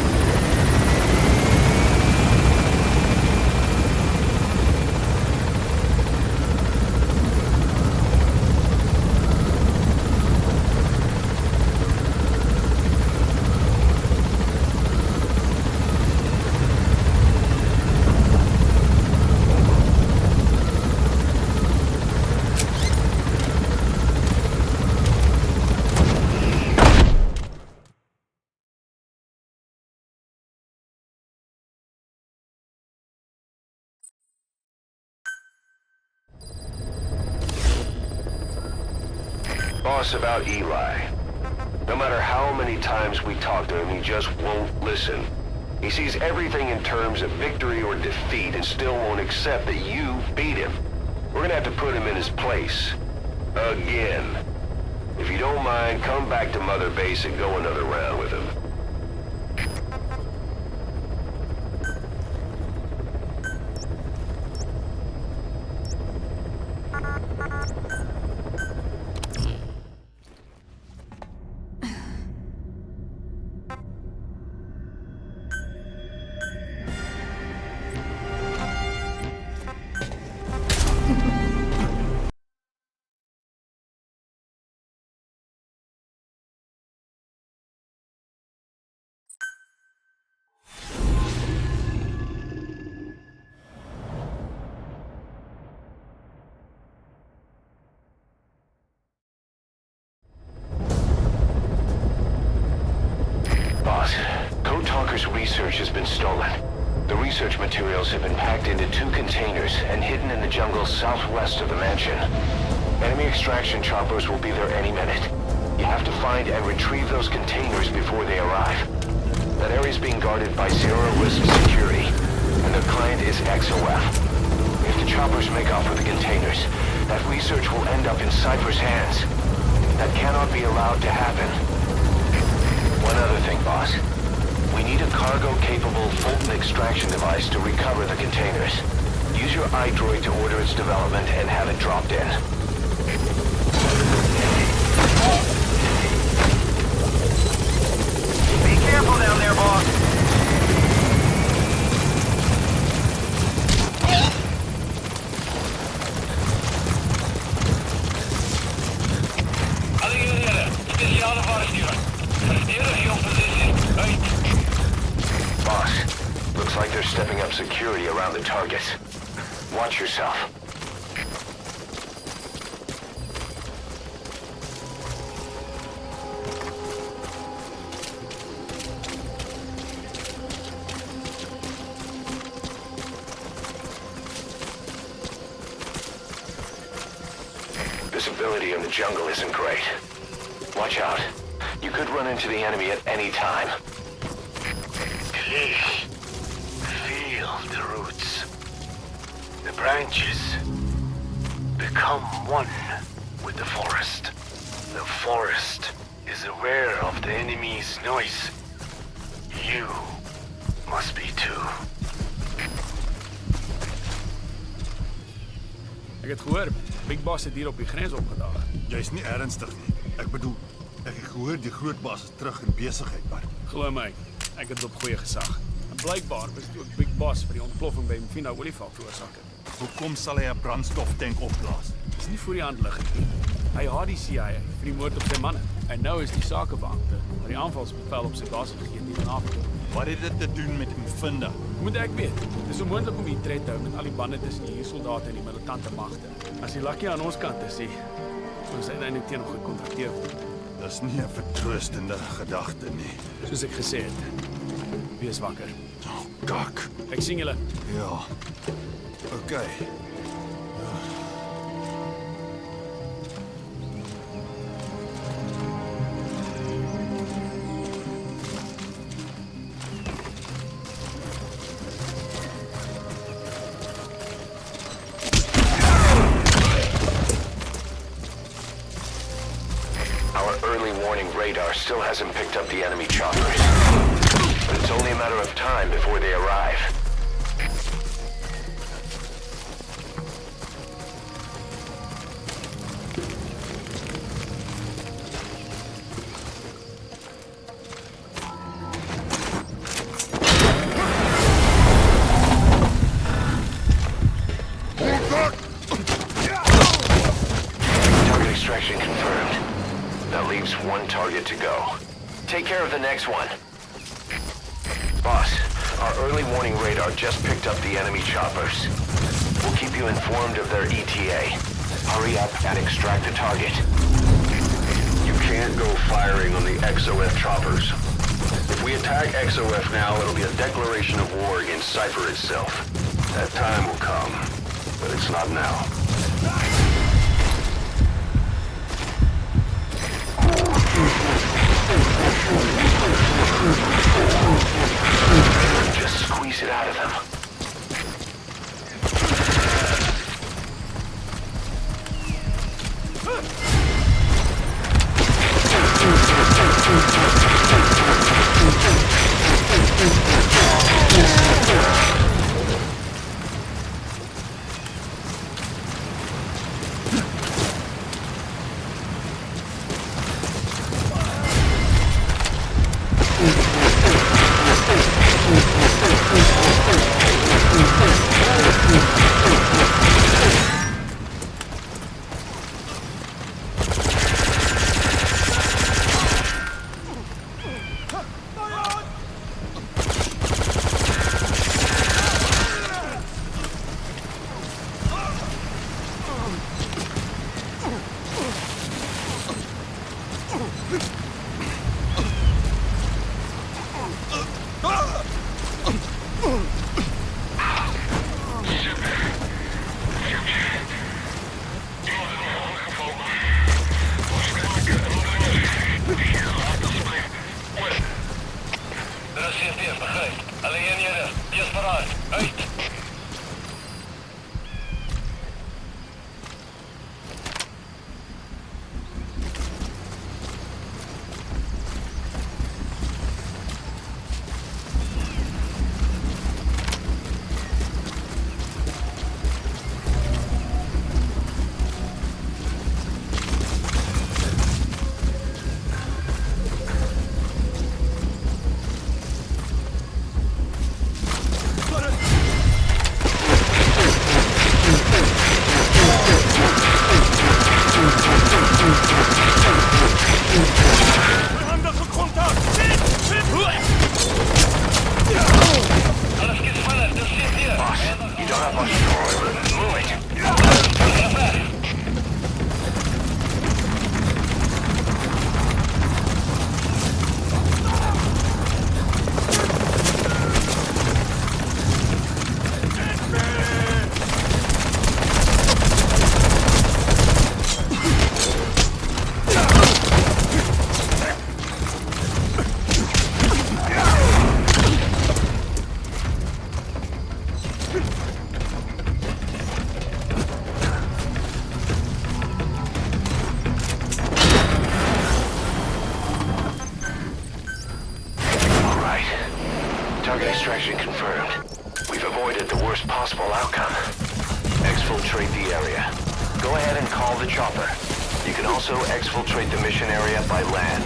Boss, about Eli. No matter how many times we talk to him, he just won't listen. He sees everything in terms of victory or defeat and still won't accept that you beat him. We're gonna have to put him in his place. Again. If you don't mind, come back to Mother Base and go another round with him. Research has been stolen. The research materials have been packed into 2 containers and hidden in the jungle southwest of the mansion. Enemy extraction choppers will be there any minute. You have to find and retrieve those containers before they arrive. That area is being guarded by zero-risk security, and their client is XOF. If the choppers make off with the containers, that research will end up in Cypher's hands. That cannot be allowed to happen. One other thing, boss. We need a cargo-capable Fulton extraction device to recover the containers. Use your iDroid to order its development and have it dropped in. Be careful down there, boss. Speciale waarschuwen. Verdedig your position. Right. Boss, looks like they're stepping up security around the targets. Watch yourself. Visibility in the jungle isn't great. Watch out. You could run into the enemy at any time. Please, feel the roots. The branches become one with the forest. The forest is aware of the enemy's noise. You must be too. Ik het gehoor. Big Boss het hier op die grens opgedaag. Jy's nie ernstig nie. Ek bedoel, ek het gehoor die groot baas is terug in besigheid, maar Glo my, ek het op goeie gesag. Blykbaar was toe Big Boss vir die ontploffing by Mfina Olifant veroorsaak het. Hoekom sal hy 'n brandstoftank opblaas? Dis nie voor die hand liggend nie. Hy haat die CIA vir die moord op sy manne. En nou is die sakebeampte wat die aanvalsbevel op sy basis gegee het nie vanavond. Wat het dit te doen met Mfinda? Moet ek weet. Dis onmoontlik om die tred te hou met al die bande tussen die huursoldate en die militante magte. As die lucky aan ons kant is, ons uiteindelik teen hom gekontrakteer word. Dis nie 'n vertroostende gedagte nie. Soos ek gesê het. Wees wakker. Oh, kak. Ek sien julle. Ja. Okay. Our early warning radar still hasn't picked up the enemy choppers. But it's only a matter of time before they arrive. Target extraction confirmed. That leaves one target to go. Take care of the next one. Boss, our early warning radar just picked up the enemy choppers. We'll keep you informed of their ETA. Hurry up and extract the target. You can't go firing on the XOF choppers. If we attack XOF now, it'll be a declaration of war against Cypher itself. That time will come, but it's not now. Just squeeze it out of them. Extraction confirmed. We've avoided the worst possible outcome. Exfiltrate the area. Go ahead and call the chopper. You can also exfiltrate the mission area by land.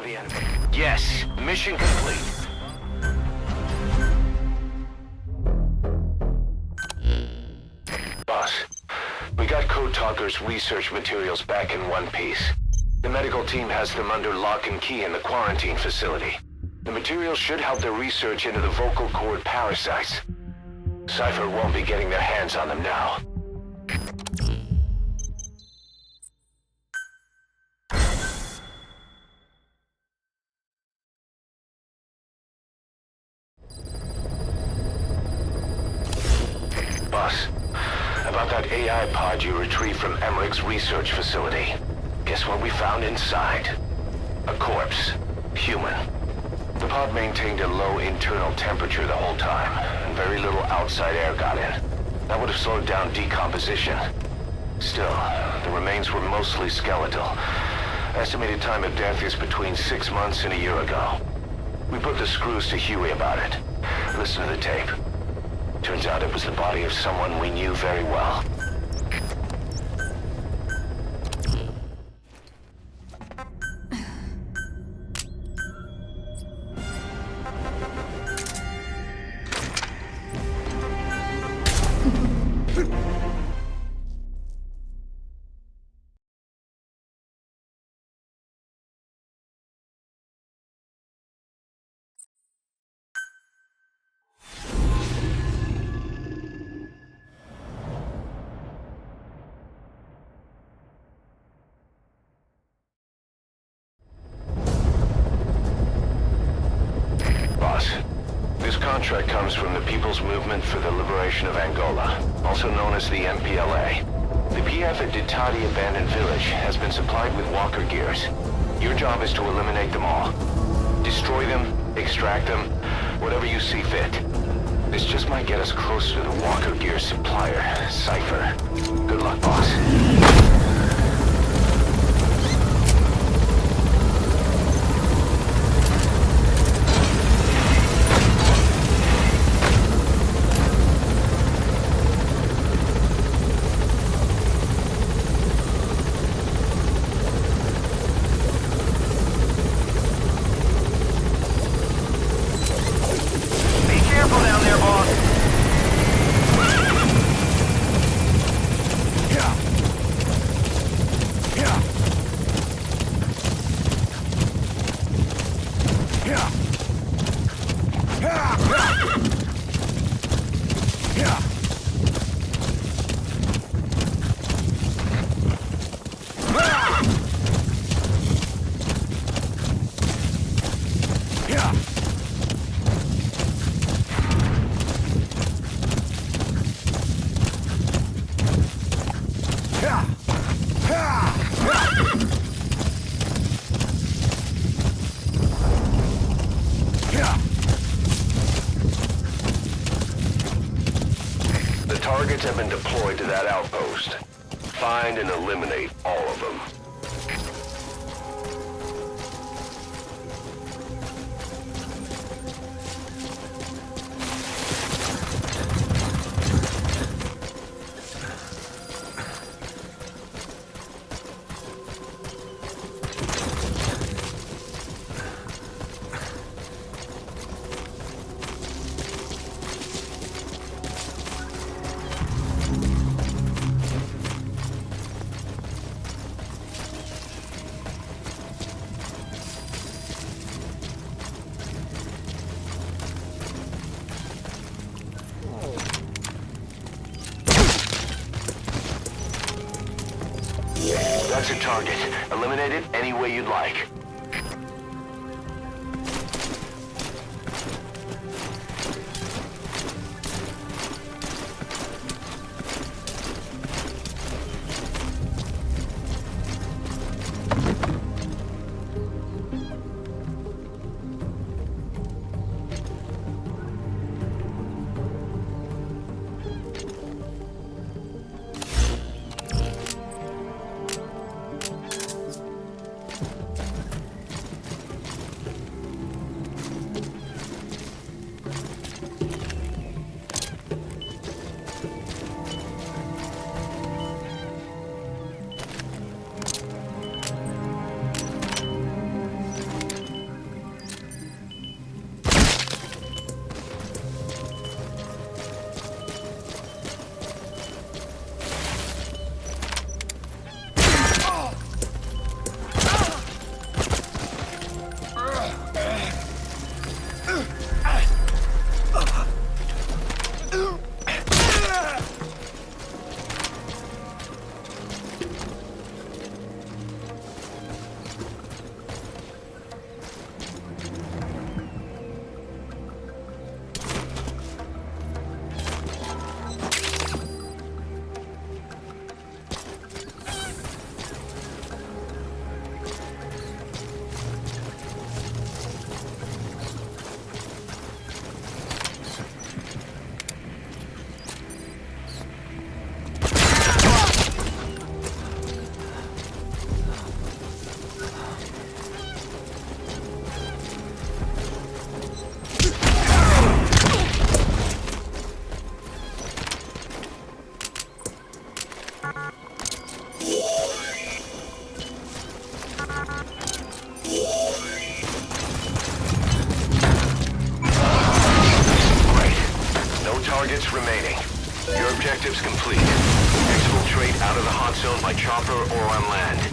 the enemy. Yes, mission complete. Boss, we got Code Talker's research materials back in one piece. The medical team has them under lock and key in the quarantine facility. The materials should help their research into the vocal cord parasites. Cypher won't be getting their hands on them now. Boss, about that AI pod you retrieved from Emmerich's research facility. Guess what we found inside? A corpse. Human. The pod maintained a low internal temperature the whole time, and very little outside air got in. That would have slowed down decomposition. Still, the remains were mostly skeletal. Estimated time of death is between 6 months and a year ago. We put the screws to Huey about it. Listen to the tape. Turns out it was the body of someone we knew very well. This contract comes from the People's Movement for the Liberation of Angola, also known as the MPLA. The PF at Ditati Abandoned Village has been supplied with walker gears. Your job is to eliminate them all. Destroy them, extract them, whatever you see fit. This just might get us closer to the walker gear supplier, Cypher. Good luck, boss. Targets have been deployed to that outpost. Find and eliminate all of them. That's your target. Eliminate it any way you'd like. targets remaining. Your objective's complete. Exfiltrate out of the hot zone by chopper or on land.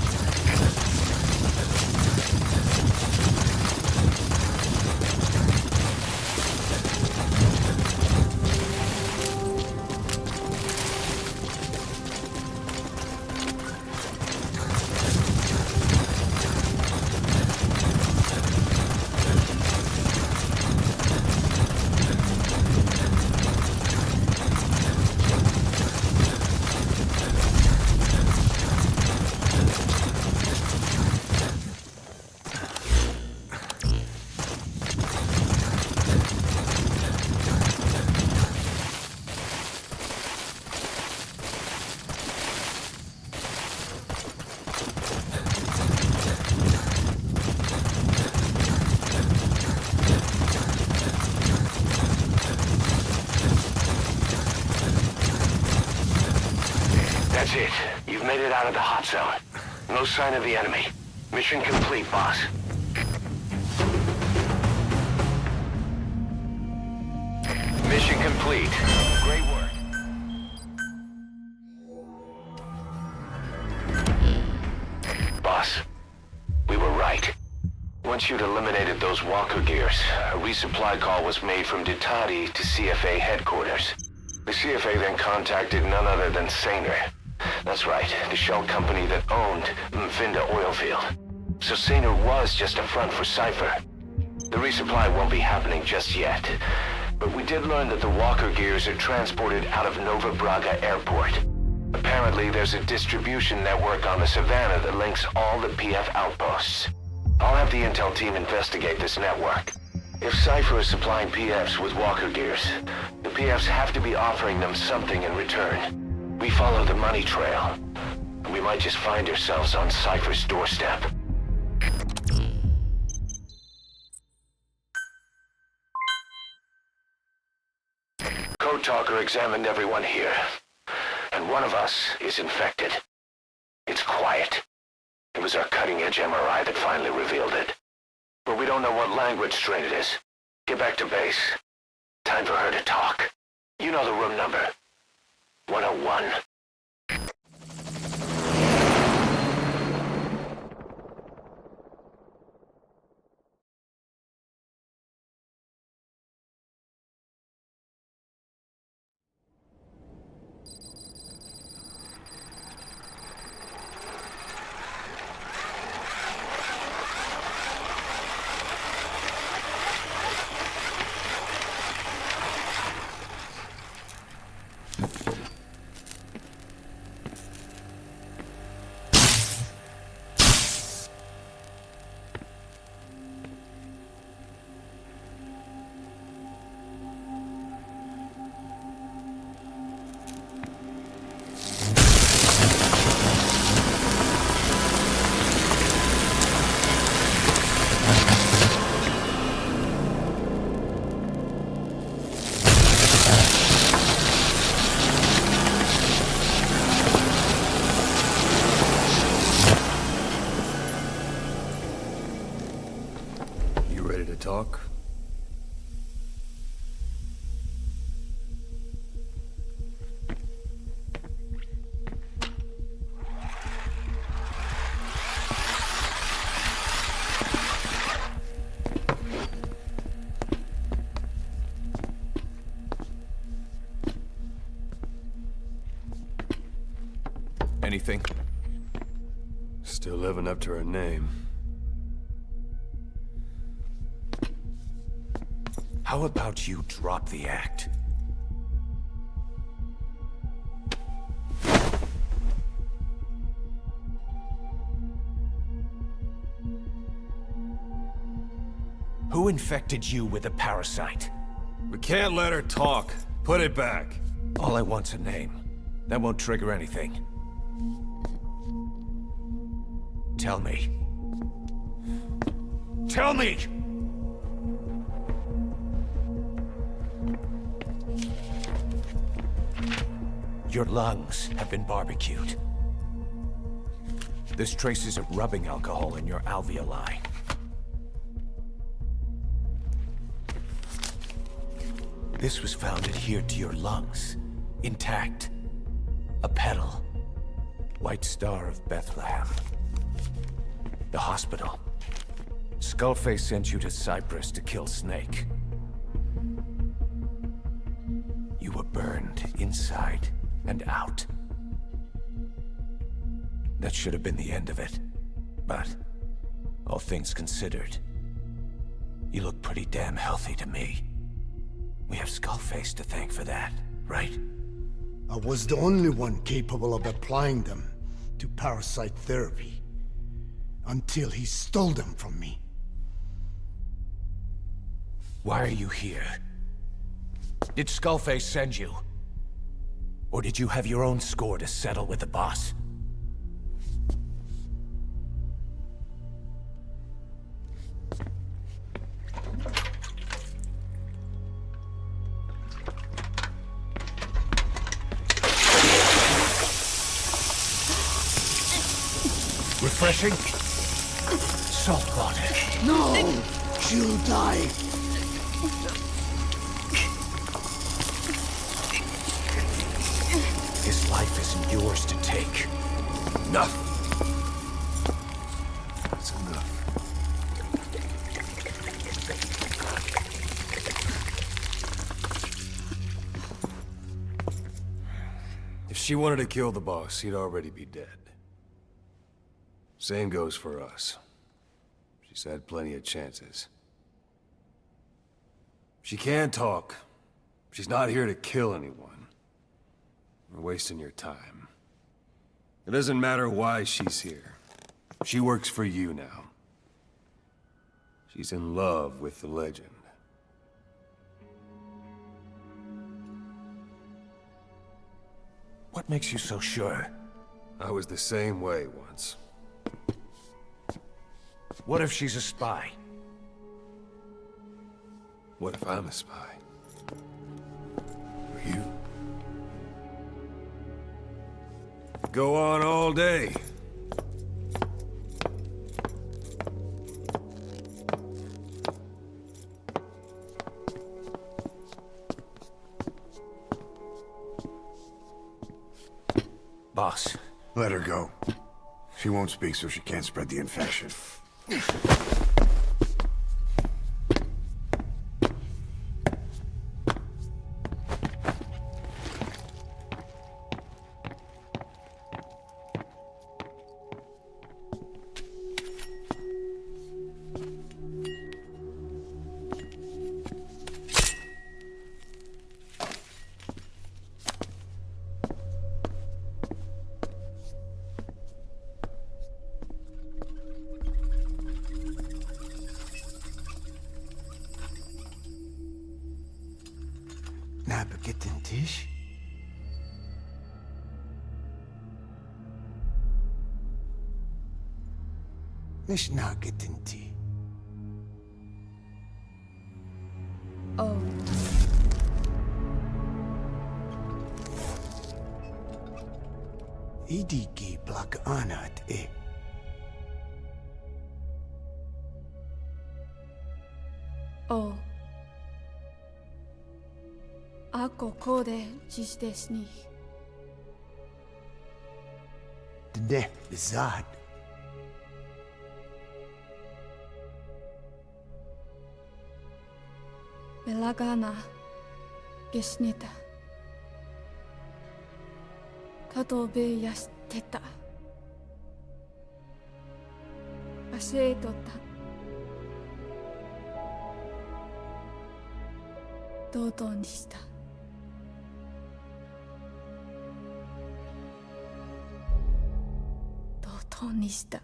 That's it. You've made it out of the hot zone. No sign of the enemy. Mission complete, boss. Mission complete. Great work. Boss, we were right. Once you'd eliminated those walker gears, a resupply call was made from Ditati to CFA headquarters. The CFA then contacted none other than Saner. That's right, the shell company that owned Mfinda Oilfield. So Saner was just a front for Cypher. The resupply won't be happening just yet. But we did learn that the walker gears are transported out of Nova Braga Airport. Apparently, there's a distribution network on the Savannah that links all the PF outposts. I'll have the intel team investigate this network. If Cypher is supplying PFs with walker gears, the PFs have to be offering them something in return. We follow the money trail, and we might just find ourselves on Cypher's doorstep. Code Talker examined everyone here, and one of us is infected. It's quiet. It was our cutting-edge MRI that finally revealed it. But we don't know what language strain it is. Get back to base. Time for her to talk. You know the room number. 101. Talk? Anything? Still living up to her name. How about you drop the act? Who infected you with a parasite? We can't let her talk. Put it back. All I want's a name. That won't trigger anything. Tell me. Tell me! Your lungs have been barbecued. There's traces of rubbing alcohol in your alveoli. This was found adhered to your lungs, intact. A petal. White Star of Bethlehem. The hospital. Skullface sent you to Cyprus to kill Snake. You were burned inside and out. That should have been the end of it. But, all things considered, you look pretty damn healthy to me. We have Skullface to thank for that, right? I was the only one capable of applying them to parasite therapy. Until he stole them from me. Why are you here? Did Skullface send you? Or did you have your own score to settle with the boss? Refreshing? Salt water. No! She'll die! His life isn't yours to take. Enough! That's enough. If she wanted to kill the boss, he'd already be dead. Same goes for us. She's had plenty of chances. She can talk. She's not here to kill anyone. We're wasting your time. It doesn't matter why she's here. She works for you now. She's in love with the legend. What makes you so sure? I was the same way once. What if she's a spy? What if I'm a spy? Or you? Go on all day. Boss. Let her go. She won't speak, so she can't spread the infection. Nabeget den Tisch? Nicht naget den Tee. Oh. Idiki plak anat e. Oh. Ako kode dziś desni. Dne bezad. Belagana gesneta. Kato be yasteta. Asetota. Dodo nishita. Dodo nishita.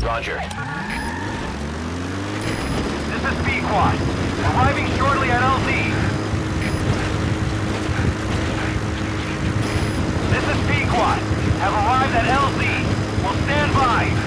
Roger. This is P-Quad. Arriving shortly at LZ. This is P-Quad. Have arrived at LZ. Will stand by.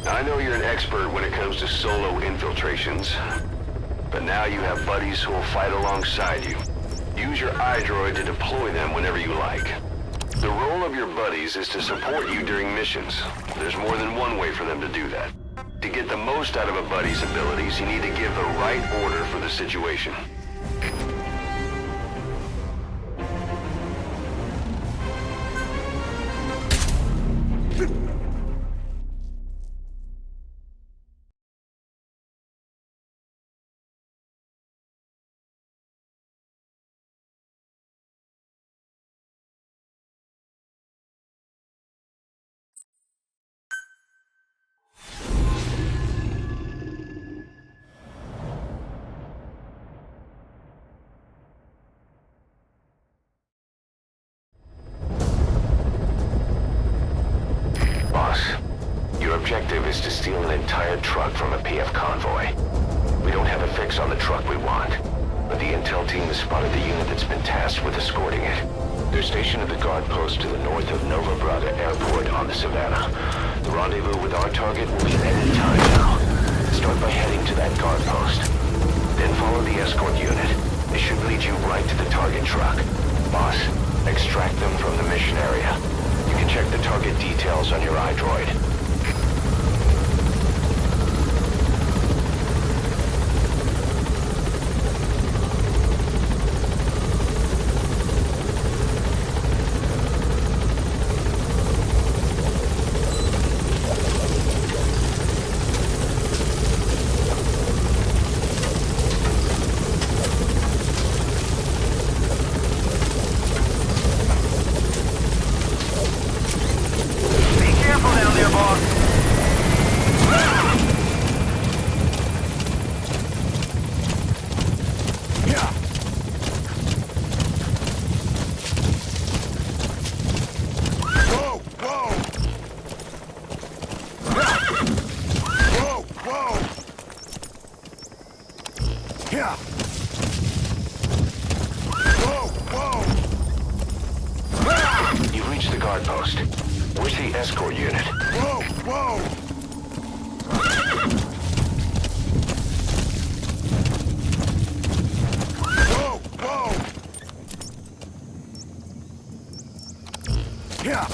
I know you're an expert when it comes to solo infiltrations, but now you have buddies who will fight alongside you. Use your iDroid to deploy them whenever you like. The role of your buddies is to support you during missions. There's more than one way for them to do that. To get the most out of a buddy's abilities, you need to give the right order for the situation. Your objective is to steal an entire truck from a PF convoy. We don't have a fix on the truck we want, but the intel team has spotted the unit that's been tasked with escorting it. They're stationed at the guard post to the north of Nova Braga Airport on the Savannah. The rendezvous with our target will be at any time now. Start by heading to that guard post. Then follow the escort unit. It should lead you right to the target truck. Boss, extract them from the mission area. You can check the target details on your iDroid. You've reached the guard post. Where's the escort unit? Whoa, whoa! Whoa, whoa! Yeah.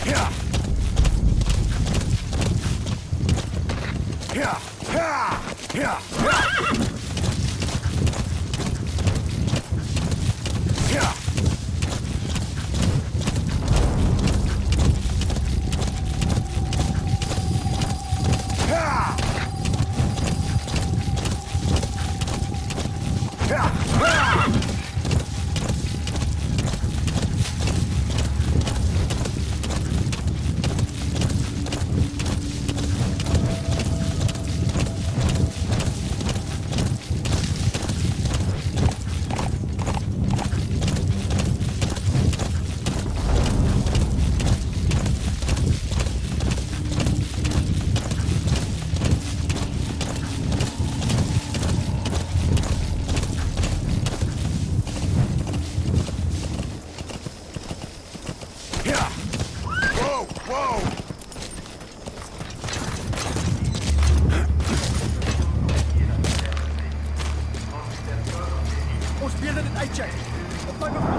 Yeah. Whoa, whoa! Ons weet dat dit uitcheck. Op my bevel.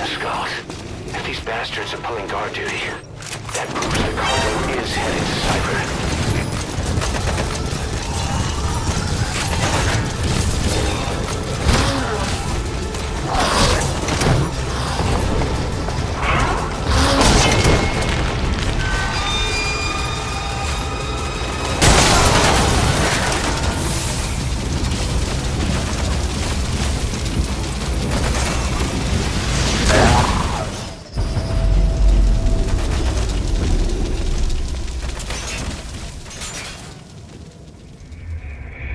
Scott, if these bastards are pulling guard duty, that proves the cargo is headed to Cypher.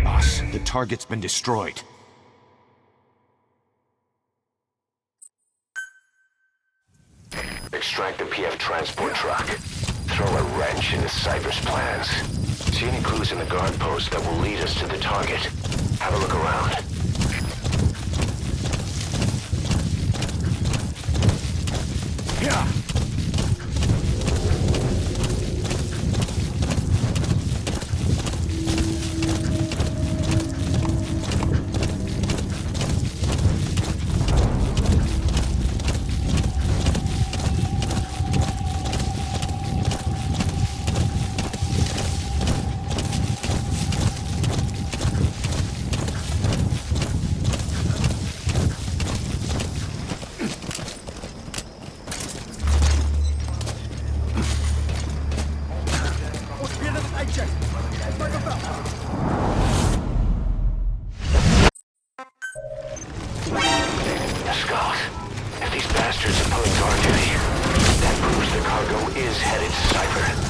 Boss, the target's been destroyed. Extract the PF transport truck. Throw a wrench into Cypher's plans. See any clues in the guard post that will lead us to the target. Have a look around. Yeah. Ons weet dat dit uitcheck. Op my bevel. Scott, if these bastards are pulling guard duty, that proves the cargo is headed to Cypher.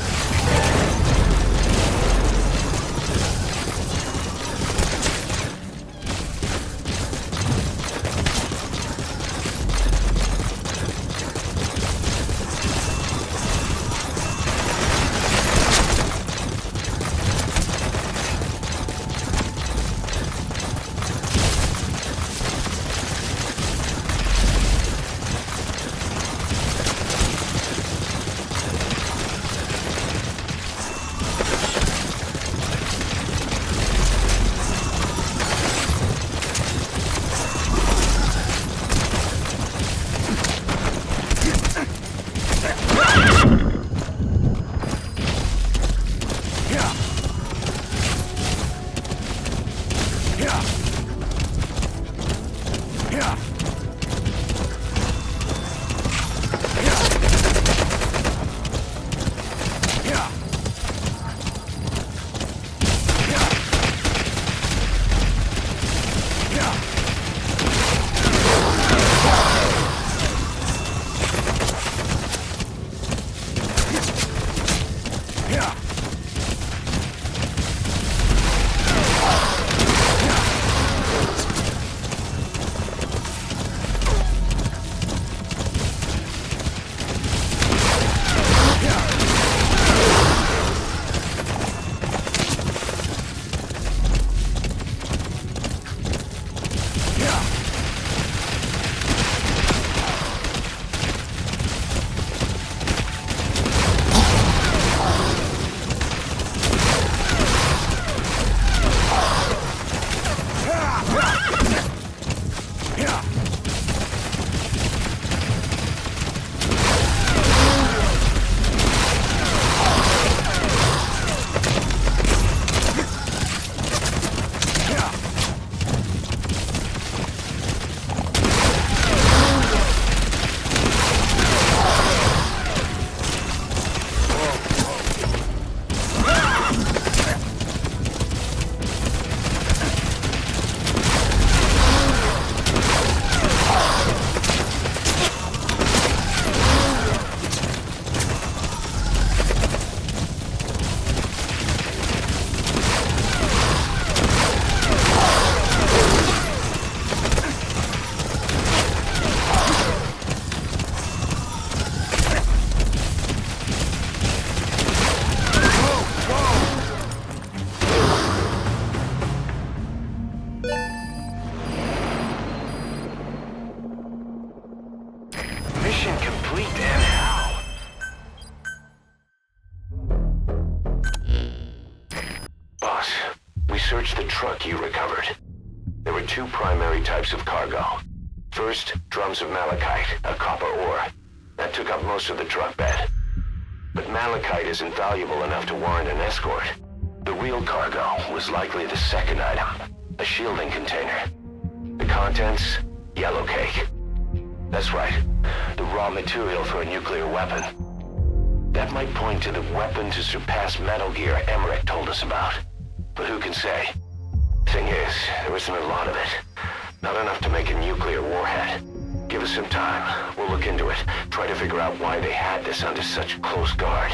searched the truck you recovered. There were two primary types of cargo. First, drums of malachite, a copper ore. That took up most of the truck bed. But malachite isn't valuable enough to warrant an escort. The real cargo was likely the second item, a shielding container. The contents, yellow cake. That's right, the raw material for a nuclear weapon. That might point to the weapon to surpass Metal Gear Emmerich told us about. But who can say? Thing is, there isn't a lot of it. Not enough to make a nuclear warhead. Give us some time. We'll look into it. Try to figure out why they had this under such close guard.